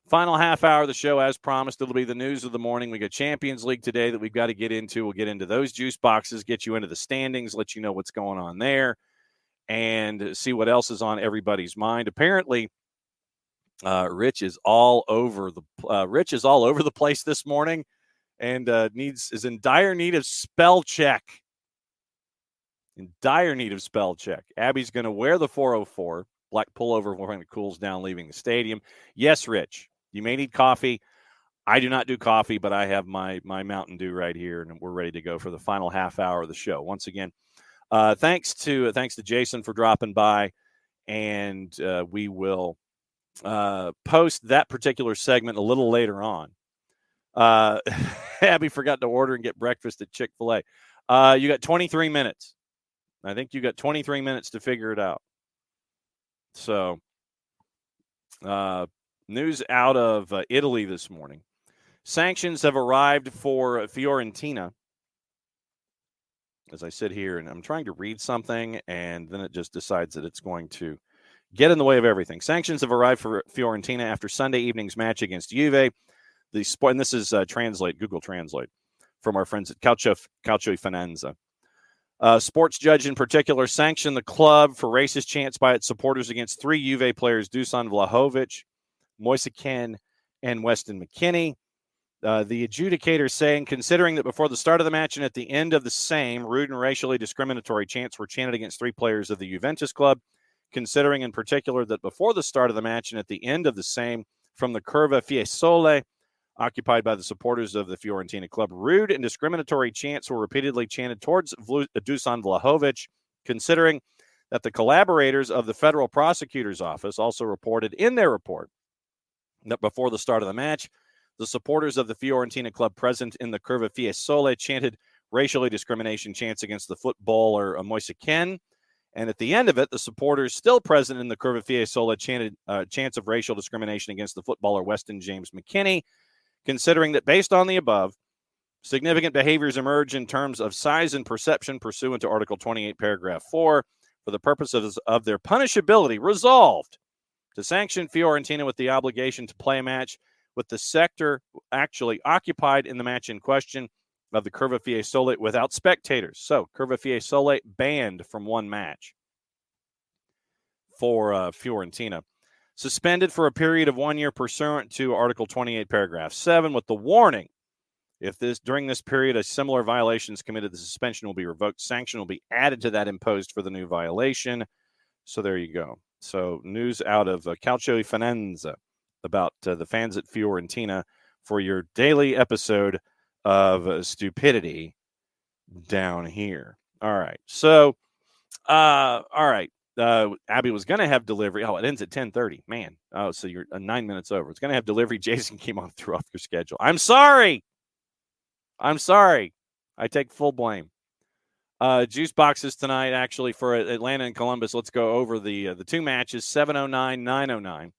[SPEAKER 1] Final half hour of the show, as promised, it'll be the news of the morning. We got Champions League today that we've got to get into. We'll get into those juice boxes, get you into the standings, let you know what's going on there, and see what else is on everybody's mind. Apparently, Rich is all over the place this morning, and is in dire need of spell check. Abby's going to wear the 404 black pullover when it cools down leaving the stadium. Yes, Rich, you may need coffee. I do not do coffee, but I have my Mountain Dew right here, and we're ready to go for the final half hour of the show. Once again, thanks to Jason for dropping by, and we will post that particular segment a little later on. Abby forgot to order and get breakfast at Chick-fil-A. You got 23 minutes. I think you got 23 minutes to figure it out. So, news out of Italy this morning. Sanctions have arrived for Fiorentina. As I sit here and I'm trying to read something, and then it just decides that it's going to get in the way of everything. Sanctions have arrived for Fiorentina after Sunday evening's match against Juve. And this is Google Translate, from our friends at Calcio Finanza. Sports judge in particular sanctioned the club for racist chants by its supporters against 3 Juve players, Dusan Vlahovic, Moise Kean, and Weston McKennie. The adjudicator saying, considering that before the start of the match and at the end of the same, rude and racially discriminatory chants were chanted against 3 players of the Juventus club, considering in particular that before the start of the match and at the end of the same, from the Curva Fiesole, occupied by the supporters of the Fiorentina club, rude and discriminatory chants were repeatedly chanted towards Dusan Vlahovic, considering that the collaborators of the federal prosecutor's office also reported in their report that before the start of the match, the supporters of the Fiorentina club present in the Curva Fiesole chanted racially discrimination chants against the footballer Moise Kean. And at the end of it, the supporters still present in the Curva Fiesole chanted chants of racial discrimination against the footballer Weston James McKennie, considering that based on the above, significant behaviors emerge in terms of size and perception pursuant to Article 28, Paragraph 4, for the purposes of their punishability, resolved to sanction Fiorentina with the obligation to play a match with the sector actually occupied in the match in question of the Curva Fiesole without spectators. So, Curva Fiesole banned from one match for Fiorentina. Suspended for a period of 1 year pursuant to Article 28, Paragraph 7, with the warning, if during this period a similar violation is committed, the suspension will be revoked. Sanction will be added to that imposed for the new violation. So there you go. So news out of Calcio Finanza about the fans at Fiorentina for your daily episode of stupidity down here. All right. So, all right. Abby was going to have delivery. Oh, it ends at 10:30. Man. Oh, so you're 9 minutes over. It's going to have delivery. Jason came on threw off your schedule. I'm sorry. I take full blame. Juice boxes tonight, actually, for Atlanta and Columbus. Let's go over the 2 matches, 7:09, 9:09.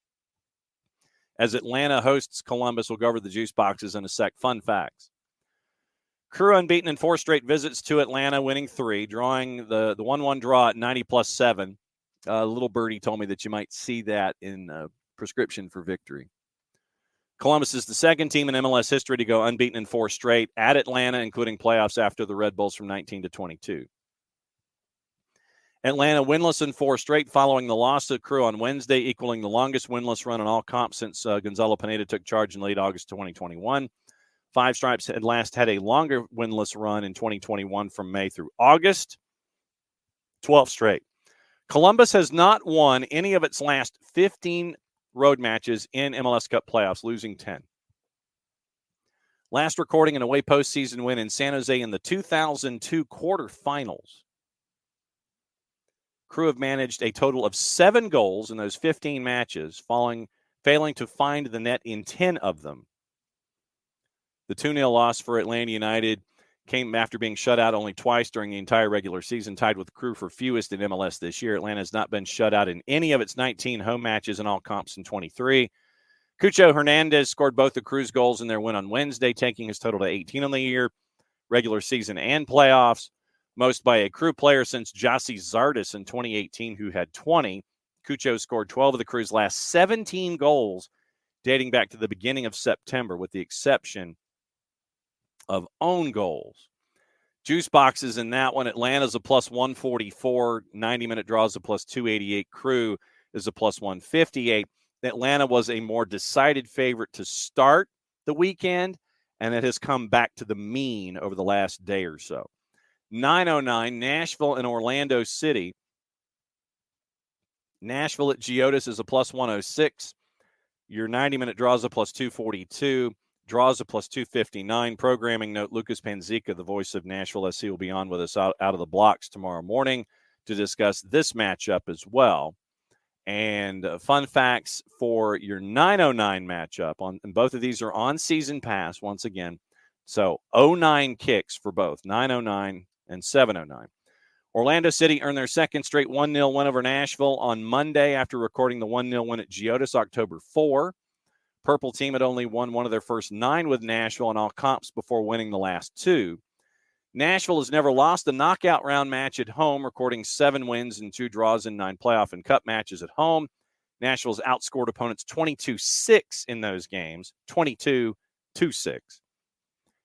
[SPEAKER 1] As Atlanta hosts Columbus, we'll go over the juice boxes in a sec. Fun facts. Crew unbeaten in 4 straight visits to Atlanta, winning 3, drawing the 1-1 draw at 90+7. Little birdie told me that you might see that in prescription for victory. Columbus is the second team in MLS history to go unbeaten in 4 straight at Atlanta, including playoffs after the Red Bulls from 19 to 22. Atlanta winless in 4 straight following the loss to Crew on Wednesday, equaling the longest winless run in all comps since Gonzalo Pineda took charge in late August 2021. 5 Stripes had last had a longer winless run in 2021 from May through August. 12 straight. Columbus has not won any of its last 15 road matches in MLS Cup playoffs, losing 10. Last recording an away postseason win in San Jose in the 2002 quarterfinals. Crew have managed a total of 7 goals in those 15 matches, failing to find the net in 10 of them. The 2-0 loss for Atlanta United came after being shut out only twice during the entire regular season, tied with Crew for fewest in MLS this year. Atlanta has not been shut out in any of its 19 home matches in all comps in 23. Cucho Hernandez scored both the Cruz goals in their win on Wednesday, taking his total to 18 on the year, regular season and playoffs. Most by a Crew player since Jossie Zardes in 2018, who had 20. Cucho scored 12 of the Crew's last 17 goals dating back to the beginning of September, with the exception of own goals. Juice boxes in that one. Atlanta's a plus 144. 90-minute draws a plus 288. Crew is a plus 158. Atlanta was a more decided favorite to start the weekend, and it has come back to the mean over the last day or so. 909, Nashville and Orlando City. Nashville at Geodis is a plus 106. Your 90-minute draws a plus 242. Draws a plus 259. Programming note, Lucas Panzica, the voice of Nashville SC, will be on with us out of the blocks tomorrow morning to discuss this matchup as well. And fun facts for your 909 matchup. And both of these are on season pass once again. So 09 kicks for both, 909 and 709. Orlando City earned their second straight 1-0 win over Nashville on Monday after recording the 1-0 win at Geodis October 4. Purple team had only won one of their first 9 with Nashville in all comps before winning the last 2. Nashville has never lost a knockout round match at home, recording 7 wins and 2 draws in 9 playoff and cup matches at home. Nashville's outscored opponents 22-6 in those games, 22-6,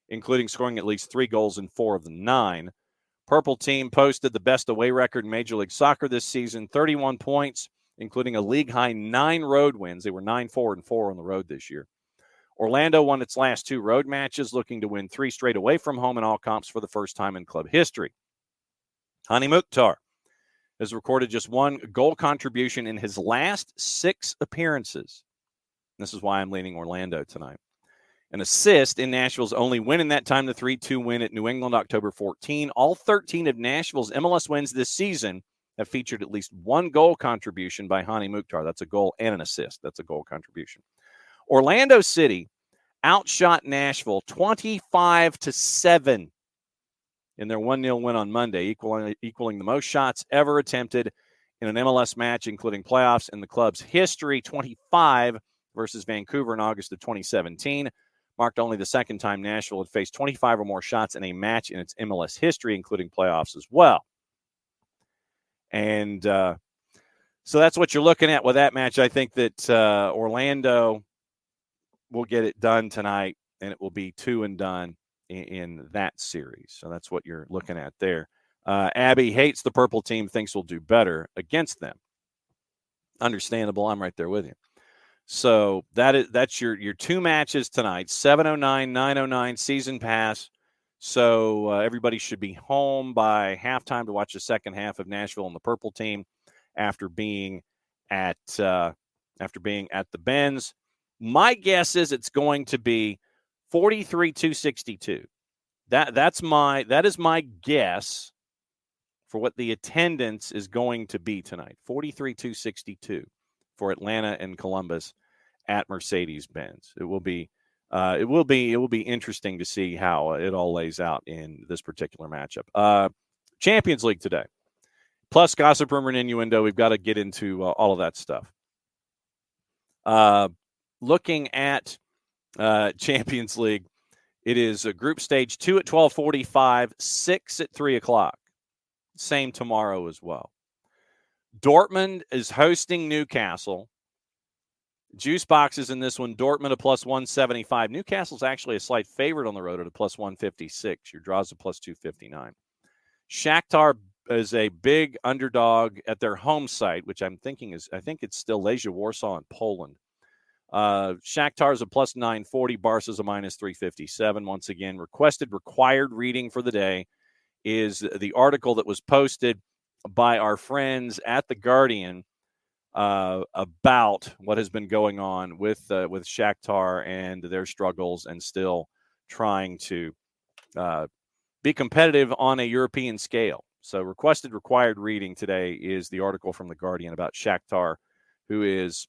[SPEAKER 1] including scoring at least 3 goals in 4 of the 9. Purple team posted the best away record in Major League Soccer this season, 31 points, including a league-high 9 road wins. They were 9-4-4 on the road this year. Orlando won its last 2 road matches, looking to win 3 straight away from home in all comps for the first time in club history. Hani Mukhtar has recorded just 1 goal contribution in his last 6 appearances. This is why I'm leaning Orlando tonight. An assist in Nashville's only win in that time, the 3-2 win at New England October 14. All 13 of Nashville's MLS wins this season have featured at least 1 goal contribution by Hani Mukhtar. That's a goal and an assist. That's a goal contribution. Orlando City outshot Nashville 25-7 in their 1-0 win on Monday, equaling the most shots ever attempted in an MLS match, including playoffs in the club's history. 25 versus Vancouver in August of 2017, marked only the second time Nashville had faced 25 or more shots in a match in its MLS history, including playoffs as well. And so that's what you're looking at with that match. I think that Orlando will get it done tonight, and it will be 2 and done in that series. So that's what you're looking at there. Abby hates the purple team, thinks we'll do better against them. Understandable. I'm right there with you. So that's your 2 matches tonight, 709, 909 season pass. So everybody should be home by halftime to watch the second half of Nashville and the purple team after being at the Benz. My guess is it's going to be 43-62. That is my guess for what the attendance is going to be tonight. 43-62 for Atlanta and Columbus at Mercedes-Benz. It will be interesting to see how it all lays out in this particular matchup. Champions League today, plus gossip, rumor, and innuendo. We've got to get into all of that stuff. Looking at Champions League, it is a group stage 2 at 12:45, 6 at 3 o'clock. Same tomorrow as well. Dortmund is hosting Newcastle. Juice boxes in this one. Dortmund a plus 175. Newcastle's actually a slight favorite on the road at a plus 156. Your draws a plus 259. Shakhtar is a big underdog at their home site, which I think it's still Legia Warsaw in Poland. Shakhtar is a plus 940. Barca's a minus 357. Once again, required reading for the day is the article that was posted by our friends at The Guardian about what has been going on with Shakhtar and their struggles and still trying to be competitive on a European scale. So required reading today is the article from The Guardian about Shakhtar, who is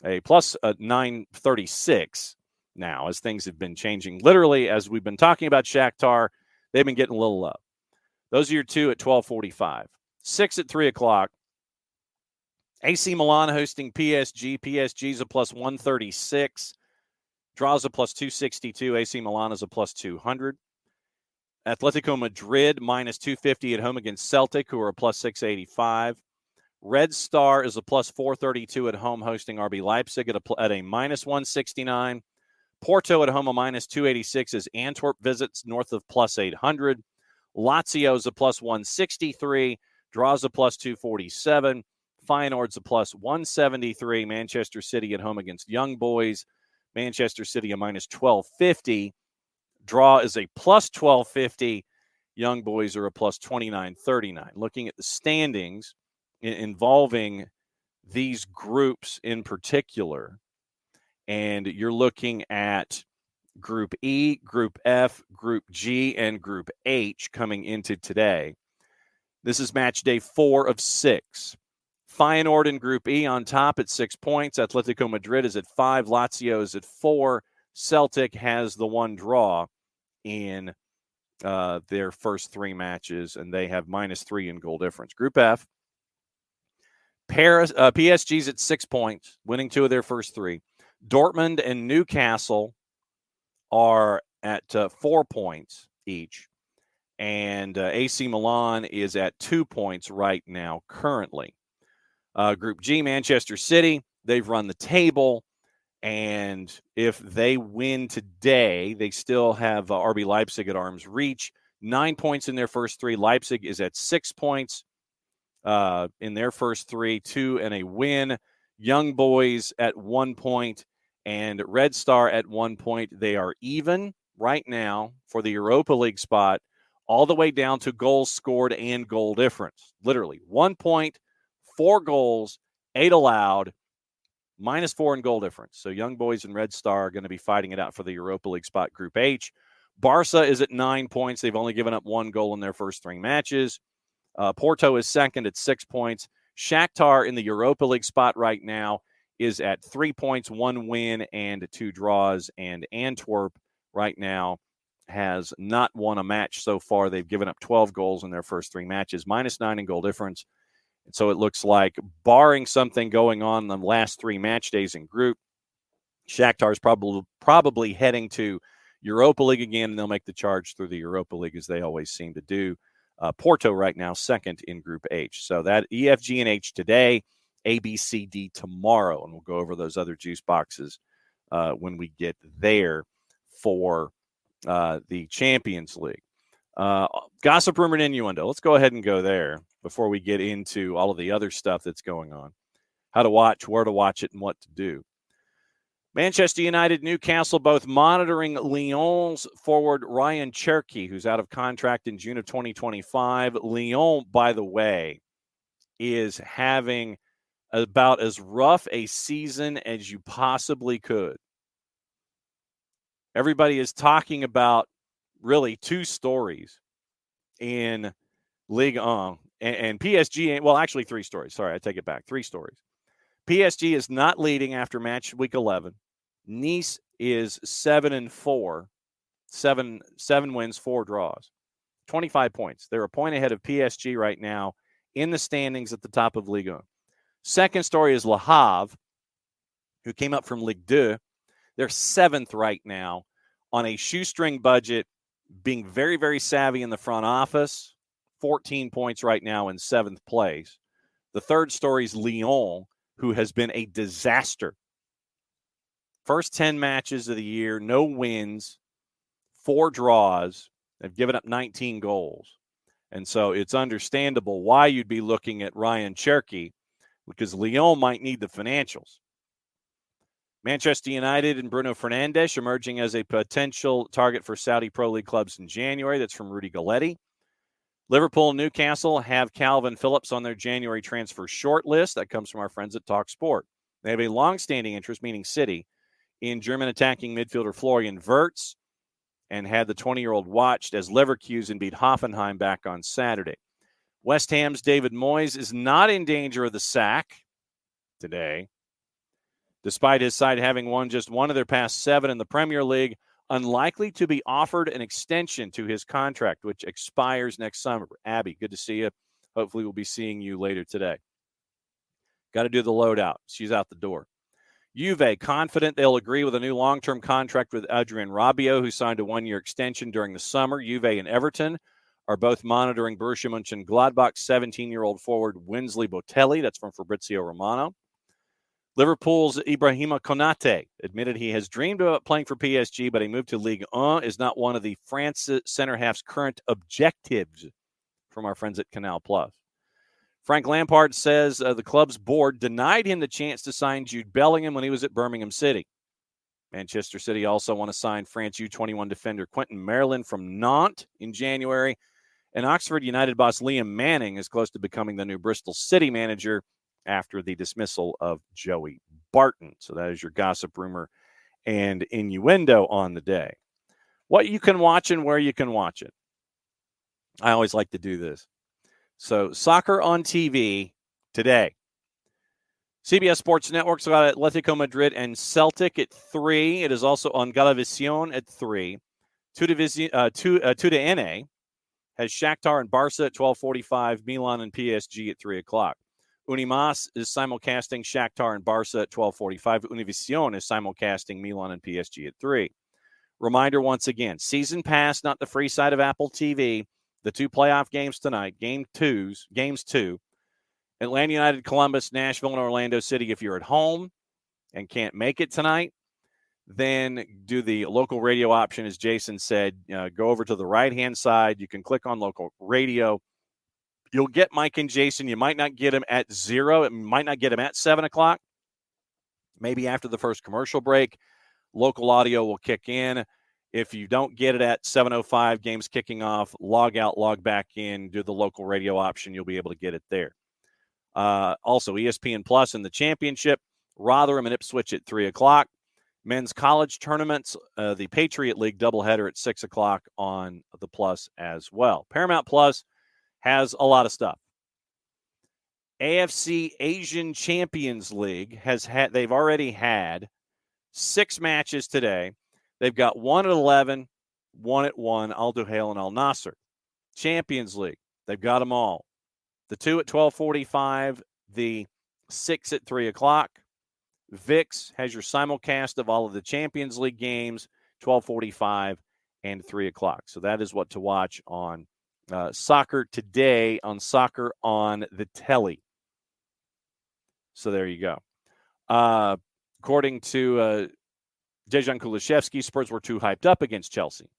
[SPEAKER 1] a plus 936 now, as things have been changing. Literally, as we've been talking about Shakhtar, they've been getting a little love. Those are your 2 at 12:45. 6 at 3 o'clock. AC Milan hosting PSG. PSG's a plus 136. Draws a plus 262. AC Milan is a plus 200. Atletico Madrid minus 250 at home against Celtic, who are a plus 685. Red Star is a plus 432 at home hosting RB Leipzig at a minus 169. Porto at home a minus 286 as Antwerp visits north of plus 800. Lazio is a plus 163. Draws a plus 247. Feyenoord's a plus 173. Manchester City at home against Young Boys. Manchester City a minus 1250. Draw is a plus 1250. Young Boys are a plus 2939. Looking at the standings involving these groups in particular, and you're looking at Group E, Group F, Group G, and Group H coming into today. This is match day 4 of 6. Feyenoord in Group E on top at 6 points. Atletico Madrid is at 5. Lazio is at 4. Celtic has the one draw in their first 3 matches, and they have minus 3 in goal difference. Group F, PSG's at 6 points, winning 2 of their first 3. Dortmund and Newcastle are at 4 points each, and AC Milan is at 2 points right now currently. Group G, Manchester City, they've run the table, and if they win today, they still have RB Leipzig at arm's reach. 9 points in their first 3. Leipzig is at 6 points in their first 3, 2 and a win. Young Boys at 1 point and Red Star at 1 point. They are even right now for the Europa League spot, all the way down to goals scored and goal difference. Literally 1 point, 4 goals, 8 allowed, minus 4 in goal difference. So Young Boys and Red Star are going to be fighting it out for the Europa League spot. Group H, Barca is at 9 points. They've only given up 1 goal in their first 3 matches. Porto is second at 6 points. Shakhtar in the Europa League spot right now is at 3 points, 1 win and 2 draws. And Antwerp right now has not won a match so far. They've given up 12 goals in their first 3 matches, minus 9 in goal difference. And so it looks like, barring something going on in the last 3 match days in group, Shakhtar is probably heading to Europa League again, and they'll make the charge through the Europa League as they always seem to do. Porto right now second in Group H. So that E, F, G, and H today, A, B, C, D tomorrow, and we'll go over those other juice boxes when we get there for the Champions League. Gossip, rumor, and innuendo. Let's go ahead and go there before we get into all of the other stuff that's going on. How to watch, where to watch it, and what to do. Manchester United, Newcastle, both monitoring Lyon's forward Ryan Cherki, who's out of contract in June of 2025. Lyon, by the way, is having about as rough a season as you possibly could. Everybody is talking about really 2 stories in Ligue 1. And PSG, well, actually 3 stories. Sorry, I take it back. 3 stories. PSG is not leading after match week 11. Nice is 7-4, 7 wins, 4 draws, 25 points. They're a point ahead of PSG right now in the standings at the top of Ligue 1. Second story is Le Havre, who came up from Ligue 2. They're 7th right now on a shoestring budget, being very, very savvy in the front office. 14 points right now in 7th place. The third story is Lyon, who has been a disaster. First 10 matches of the year, no wins, 4 draws. They've given up 19 goals. And so it's understandable why you'd be looking at Ryan Cherki, because Lyon might need the financials. Manchester United and Bruno Fernandes emerging as a potential target for Saudi Pro League clubs in January. That's from Rudy Galletti. Liverpool and Newcastle have Calvin Phillips on their January transfer short list. That comes from our friends at Talk Sport. They have a long-standing interest, meaning City, in German attacking midfielder Florian Wirtz, and had the 20-year-old watched as Leverkusen beat Hoffenheim back on Saturday. West Ham's David Moyes is not in danger of the sack today, despite his side having won just 1 of their past 7 in the Premier League. Unlikely to be offered an extension to his contract, which expires next summer. Abby, good to see you. Hopefully we'll be seeing you later today. Got to do the loadout. She's out the door. Juve, confident they'll agree with a new long-term contract with Adrien Rabiot, who signed a one-year extension during the summer. Juve and Everton are both monitoring Borussia Mönchengladbach's 17-year-old forward Winsley Botelli. That's from Fabrizio Romano. Liverpool's Ibrahima Konate admitted he has dreamed about playing for PSG, but a move to Ligue 1 is not one of the France centre-half's current objectives, from our friends at Canal Plus. Frank Lampard says the club's board denied him the chance to sign Jude Bellingham when he was at Birmingham City. Manchester City also want to sign France U21 defender Quentin Marilyn from Nantes in January. And Oxford United boss Liam Manning is close to becoming the new Bristol City manager after the dismissal of Joey Barton. So that is your gossip, rumor, and innuendo on the day. What you can watch and where you can watch it. I always like to do this. So soccer on TV today. CBS Sports Network's got Atletico Madrid and Celtic at 3. It is also on Galavisión at 3. 2 to NA has Shakhtar and Barca at 12:45, Milan and PSG at 3 o'clock. Unimas is simulcasting Shakhtar and Barca at 12:45. Univision is simulcasting Milan and PSG at 3. Reminder once again, season pass, not the free side of Apple TV. The 2 playoff games tonight, games 2, Atlanta United, Columbus, Nashville, and Orlando City. If you're at home and can't make it tonight, then do the local radio option, as Jason said. Go over to the right-hand side. You can click on local radio. You'll get Mike and Jason. You might not get them at 0. It might not get them at 7 o'clock. Maybe after the first commercial break, local audio will kick in. If you don't get it at 7:05, games kicking off, log out, log back in, do the local radio option. You'll be able to get it there. Also, ESPN Plus in the championship, Rotherham and Ipswich at 3 o'clock. Men's college tournaments, the Patriot League doubleheader at 6 o'clock on the Plus as well. Paramount Plus has a lot of stuff. AFC Asian Champions League they've already had 6 matches today. They've got 1 at 11, 1 at 1, Al Duhail and Al Nasser. Champions League, they've got them all. The 2 at 12:45, the 6 at 3 o'clock. VIX has your simulcast of all of the Champions League games, 12:45 and 3 o'clock. So that is what to watch on soccer today, on Soccer on the Telly. So there you go. According to Dejan Kulishevsky, Spurs were too hyped up against Chelsea.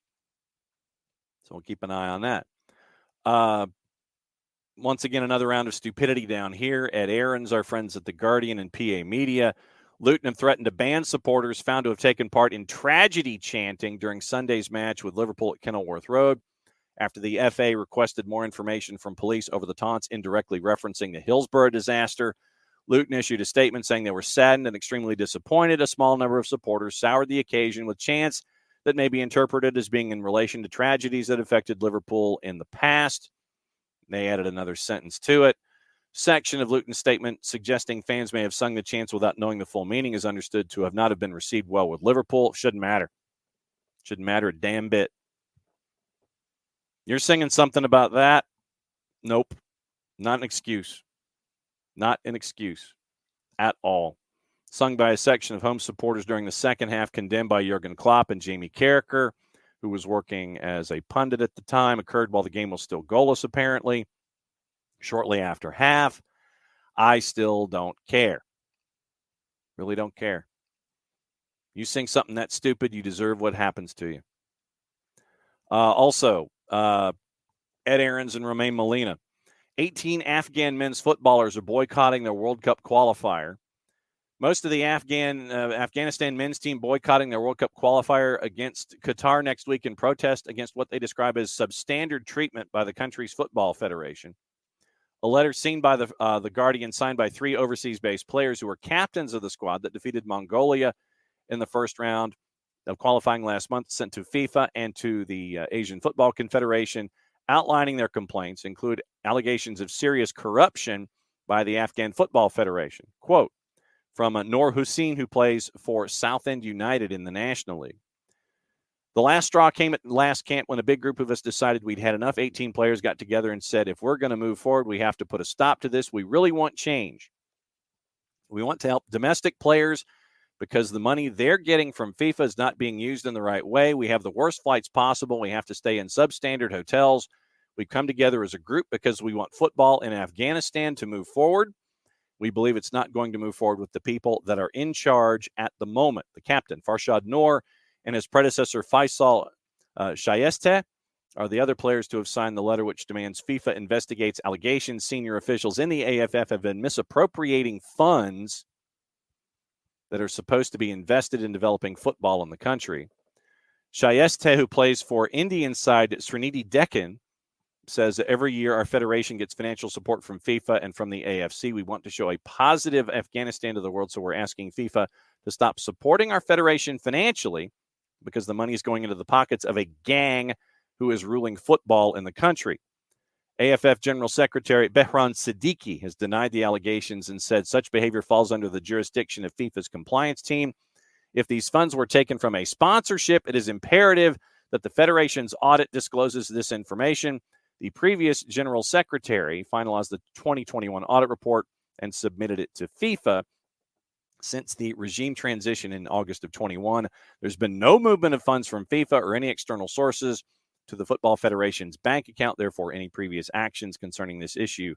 [SPEAKER 1] So we'll keep an eye on that. Once again, another round of stupidity down here at Aaron's, our friends at The Guardian and PA Media. Luton have threatened to ban supporters found to have taken part in tragedy chanting during Sunday's match with Liverpool at Kenilworth Road after the FA requested more information from police over the taunts indirectly referencing the Hillsborough disaster. Luton issued a statement saying they were saddened and extremely disappointed. A small number of supporters soured the occasion with chants that may be interpreted as being in relation to tragedies that affected Liverpool in the past. They added another sentence to it. Section of Luton's statement suggesting fans may have sung the chants without knowing the full meaning is understood to have not have been received well with Liverpool. Shouldn't matter. Shouldn't matter a damn bit. You're singing something about that? Nope. Not an excuse. Not an excuse at all. Sung by a section of home supporters during the second half, condemned by Jurgen Klopp and Jamie Carragher, who was working as a pundit at the time, occurred while the game was still goalless, apparently. Shortly after half, I still don't care. Really don't care. You sing something that stupid, you deserve what happens to you. Also, Ed Aarons and Romain Molina. 18 Afghan men's footballers are boycotting their World Cup qualifier. Most of the Afghanistan men's team boycotting their World Cup qualifier against Qatar next week in protest against what they describe as substandard treatment by the country's football federation. A letter seen by the Guardian, signed by 3 overseas-based players who were captains of the squad that defeated Mongolia in the first round of qualifying last month, sent to FIFA and to the Asian Football Confederation, outlining their complaints include allegations of serious corruption by the Afghan Football Federation. Quote, from Noor Hussein, who plays for Southend United in the National League. The last straw came at last camp when a big group of us decided we'd had enough. 18 players got together and said, if we're going to move forward, we have to put a stop to this. We really want change. We want to help domestic players because the money they're getting from FIFA is not being used in the right way. We have the worst flights possible. We have to stay in substandard hotels. We've come together as a group because we want football in Afghanistan to move forward. We believe it's not going to move forward with the people that are in charge at the moment. The captain, Farshad Noor, and his predecessor, Faisal Shayeste, are the other players to have signed the letter which demands FIFA investigates allegations senior officials in the AFF have been misappropriating funds that are supposed to be invested in developing football in the country. Shayeste, who plays for Indian side Srinidhi Deccan, says that every year our federation gets financial support from FIFA and from the AFC. We want to show a positive Afghanistan to the world, so we're asking FIFA to stop supporting our federation financially because the money is going into the pockets of a gang who is ruling football in the country. AFF General Secretary Behran Siddiqui has denied the allegations and said such behavior falls under the jurisdiction of FIFA's compliance team. If these funds were taken from a sponsorship, it is imperative that the federation's audit discloses this information. The previous General Secretary finalized the 2021 audit report and submitted it to FIFA. Since the regime transition in August of 21, there's been no movement of funds from FIFA or any external sources to the Football Federation's bank account. Therefore, any previous actions concerning this issue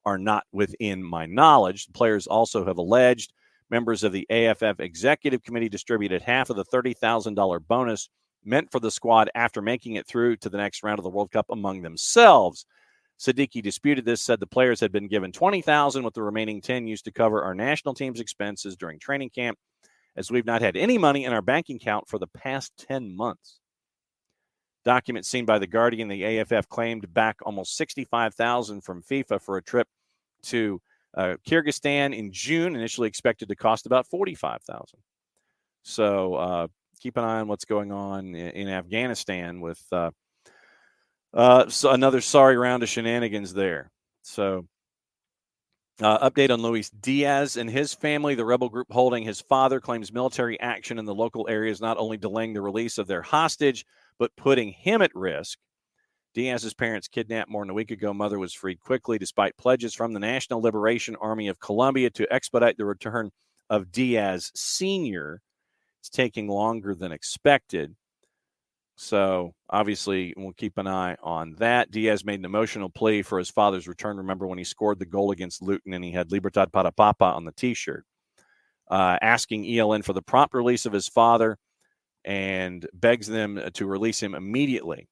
[SPEAKER 1] are not within my knowledge. The players also have alleged members of the AFF Executive Committee distributed half of the $30,000 bonus meant for the squad after making it through to the next round of the World Cup among themselves. Siddiqui disputed this, said the players had been given $20,000 with the remaining $10,000 used to cover our national team's expenses during training camp, as we've not had any money in our banking account for the past 10 months. Documents seen by The Guardian, the AFF claimed back almost $65,000 from FIFA for a trip to Kyrgyzstan in June, initially expected to cost about $45,000. So keep an eye on what's going on in Afghanistan with so another sorry round of shenanigans there. So update on Luis Diaz and his family. The rebel group holding his father claims military action in the local area is not only delaying the release of their hostage, but putting him at risk. Diaz's parents kidnapped more than a week ago. Mother was freed quickly despite pledges from the National Liberation Army of Colombia to expedite the return of Diaz Sr. It's taking longer than expected. So, obviously, we'll keep an eye on that. Diaz made an emotional plea for his father's return. Remember when he scored the goal against Luton and he had Libertad para Papa on the T-shirt, asking ELN for the prompt release of his father and begs them to release him immediately.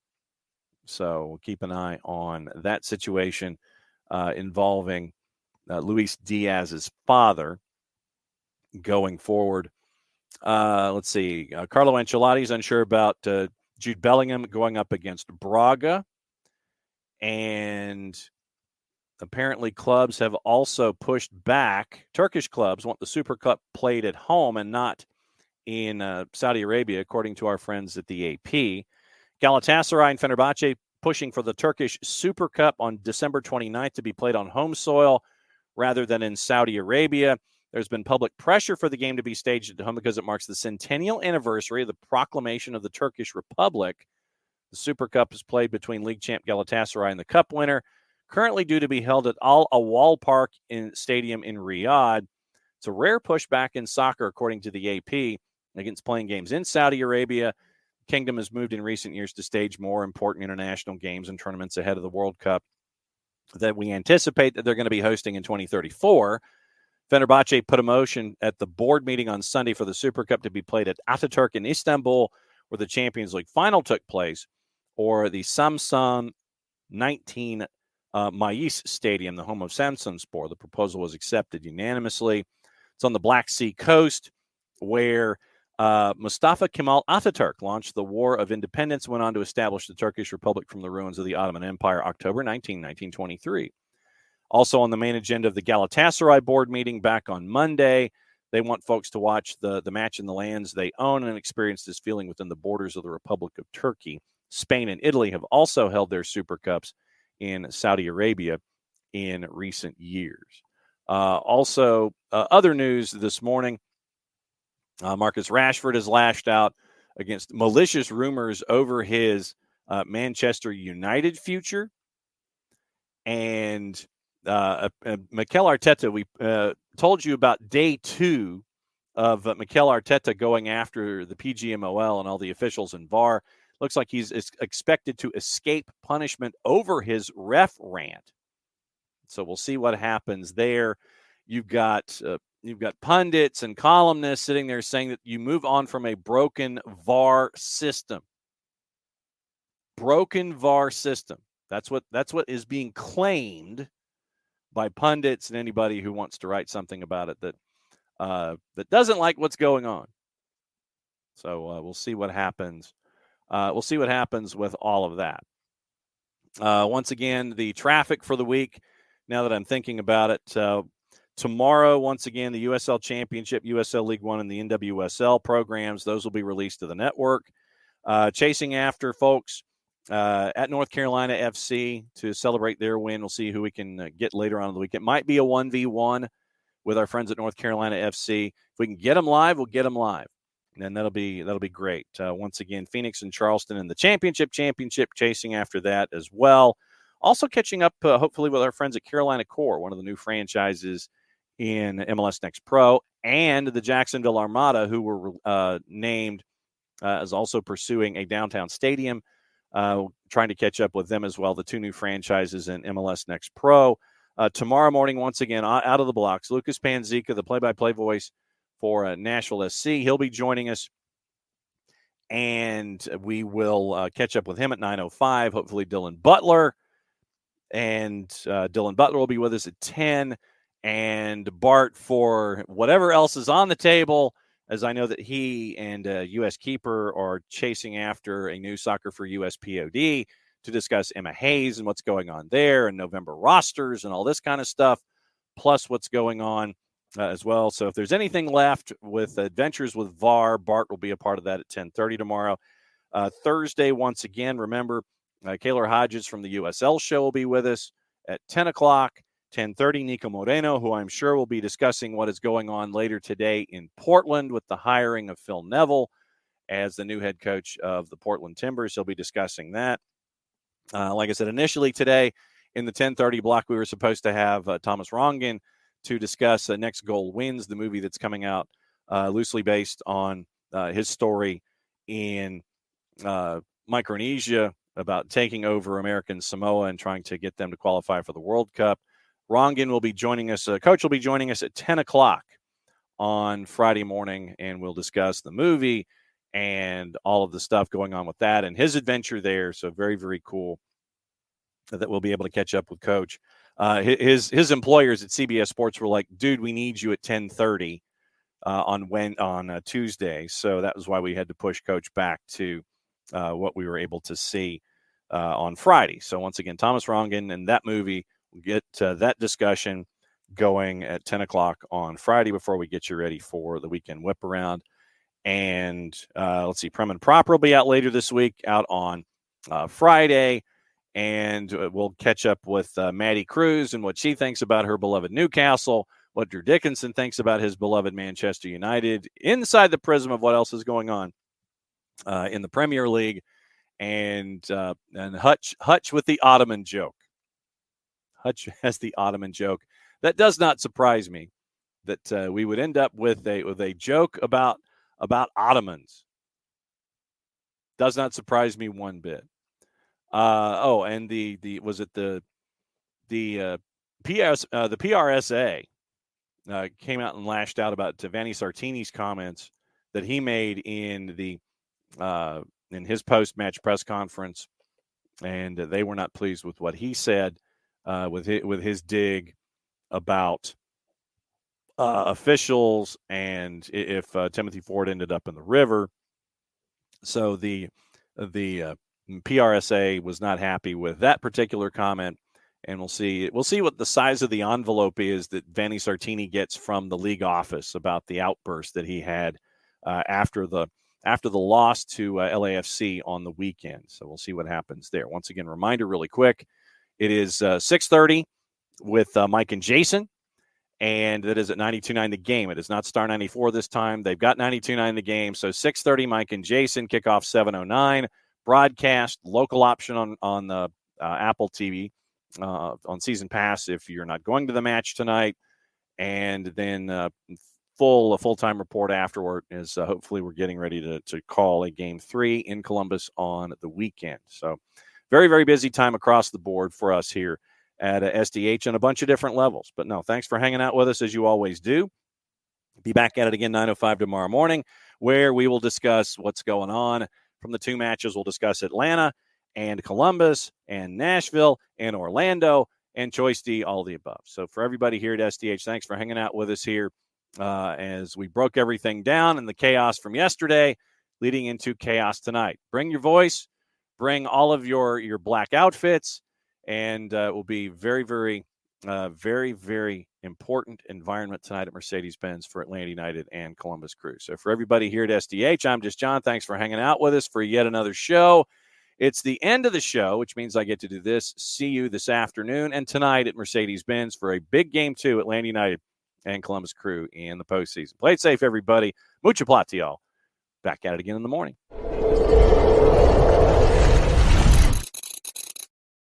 [SPEAKER 1] So, we'll keep an eye on that situation involving Luis Diaz's father going forward. Let's see. Carlo Ancelotti is unsure about Jude Bellingham going up against Braga. And apparently clubs have also pushed back. Turkish clubs want the Super Cup played at home and not in Saudi Arabia, according to our friends at the AP. Galatasaray and Fenerbahce pushing for the Turkish Super Cup on December 29th to be played on home soil rather than in Saudi Arabia. There's been public pressure for the game to be staged at home because it marks the centennial anniversary of the proclamation of the Turkish Republic. The Super Cup is played between league champ Galatasaray and the Cup winner, currently due to be held at Al Awal Park Stadium in Riyadh. It's a rare pushback in soccer, according to the AP, against playing games in Saudi Arabia. The kingdom has moved in recent years to stage more important international games and tournaments ahead of the World Cup that we anticipate that they're going to be hosting in 2034. Fenerbahce put a motion at the board meeting on Sunday for the Super Cup to be played at Ataturk in Istanbul, where the Champions League final took place, or the Samsun 19 Mayıs Stadium, the home of Samsunspor. The proposal was accepted unanimously. It's on the Black Sea coast, where Mustafa Kemal Ataturk launched the War of Independence, went on to establish the Turkish Republic from the ruins of the Ottoman Empire, October 19, 1923. Also on the main agenda of the Galatasaray board meeting back on Monday, they want folks to watch the match in the lands they own and experience this feeling within the borders of the Republic of Turkey. Spain and Italy have also held their Super Cups in Saudi Arabia in recent years. Also, other news this morning, Marcus Rashford has lashed out against malicious rumors over his Manchester United future. And Mikel Arteta, we told you about day 2 of Mikel Arteta going after the PGMOL and all the officials in VAR. Looks like he's expected to escape punishment over his ref rant. So we'll see what happens there. You've got pundits and columnists sitting there saying that you move on from a broken VAR system. Broken VAR system. That's what is being claimed by pundits and anybody who wants to write something about it that doesn't like what's going on. So we'll see what happens. We'll see what happens with all of that. Once again, the traffic for the week, now that I'm thinking about it, tomorrow, once again, the USL Championship, USL League One, and the NWSL programs, those will be released to the network. Chasing after folks at North Carolina FC to celebrate their win. We'll see who we can get later on in the week. It might be a 1v1 with our friends at North Carolina FC. If we can get them live, we'll get them live. And that'll be great. Once again, Phoenix and Charleston in the championship, chasing after that as well. Also catching up, hopefully, with our friends at Carolina Core, one of the new franchises in MLS Next Pro, and the Jacksonville Armada, who were named as also pursuing a downtown stadium, trying to catch up with them as well, the 2 new franchises in MLS Next Pro. Tomorrow morning, once again, out of the blocks, Lucas Panzica, the play-by-play voice for Nashville SC. He'll be joining us, and we will catch up with him at 9:05. Hopefully, Dylan Butler. And Dylan Butler will be with us at 10. And Bart for whatever else is on the table, as I know that he and U.S. Keeper are chasing after a new Soccer for U.S. POD to discuss Emma Hayes and what's going on there and November rosters and all this kind of stuff, plus what's going on as well. So if there's anything left with Adventures with VAR, Bart will be a part of that at 10:30 tomorrow. Thursday, once again, remember, Kaylor Hodges from the USL show will be with us at 10 o'clock. 10:30, Nico Moreno, who I'm sure will be discussing what is going on later today in Portland with the hiring of Phil Neville as the new head coach of the Portland Timbers. He'll be discussing that. Like I said, initially today in the 10:30 block, we were supposed to have Thomas Rongen to discuss Next Goal Wins, the movie that's coming out loosely based on his story in Micronesia about taking over American Samoa and trying to get them to qualify for the World Cup. Rongen will be joining us. Coach will be joining us at 10 o'clock on Friday morning, and we'll discuss the movie and all of the stuff going on with that and his adventure there. So very, very cool that we'll be able to catch up with Coach. His employers at CBS Sports were like, dude, we need you at 10:30 on Tuesday. So that was why we had to push Coach back to what we were able to see on Friday. So once again, Thomas Rongen and that movie, we'll get that discussion going at 10 o'clock on Friday before we get you ready for the weekend whip around. And let's see, Prem and Proper will be out later this week, out on Friday. And we'll catch up with Maddie Cruz and what she thinks about her beloved Newcastle, what Drew Dickinson thinks about his beloved Manchester United, inside the prism of what else is going on in the Premier League, and Hutch with the Ottoman joke. Hutch has the Ottoman joke. That does not surprise me that we would end up with a joke about Ottomans. Does not surprise me one bit. And the PRSA came out and lashed out about Vanni Sartini's comments that he made in his post-match press conference, and they were not pleased with what he said with his dig about officials and if Timothy Ford ended up in the river. So the PRSA was not happy with that particular comment, and we'll see what the size of the envelope is that Vanni Sartini gets from the league office about the outburst that he had after the loss to LAFC on the weekend. So we'll see what happens there. Once again, reminder really quick, it is 6:30 with Mike and Jason, and that is at 92.9 The Game. It is not Star 94 this time. They've got 92.9 The Game. So 6:30, Mike and Jason, kickoff 7:09. Broadcast, local option on the Apple TV on season pass if you're not going to the match tonight. And then a full-time report afterward is hopefully we're getting ready to call a Game 3 in Columbus on the weekend. So very, very busy time across the board for us here at SDH on a bunch of different levels. But no, thanks for hanging out with us as you always do. Be back at it again 9:05 tomorrow morning, where we will discuss what's going on from the two matches. We'll discuss Atlanta and Columbus and Nashville and Orlando and Choice D, all the above. So for everybody here at SDH, thanks for hanging out with us here as we broke everything down in the chaos from yesterday leading into chaos tonight. Bring your voice, bring all of your black outfits, and it will be very, very, very, very important environment tonight at Mercedes-Benz for Atlanta United and Columbus Crew. So for everybody here at SDH, I'm just John. Thanks for hanging out with us for yet another show. It's the end of the show, which means I get to do this. See you this afternoon and tonight at Mercedes-Benz for a big Game 2, Atlanta United and Columbus Crew in the postseason. Play it safe, everybody. Mucha plata, y'all. Back at it again in the morning.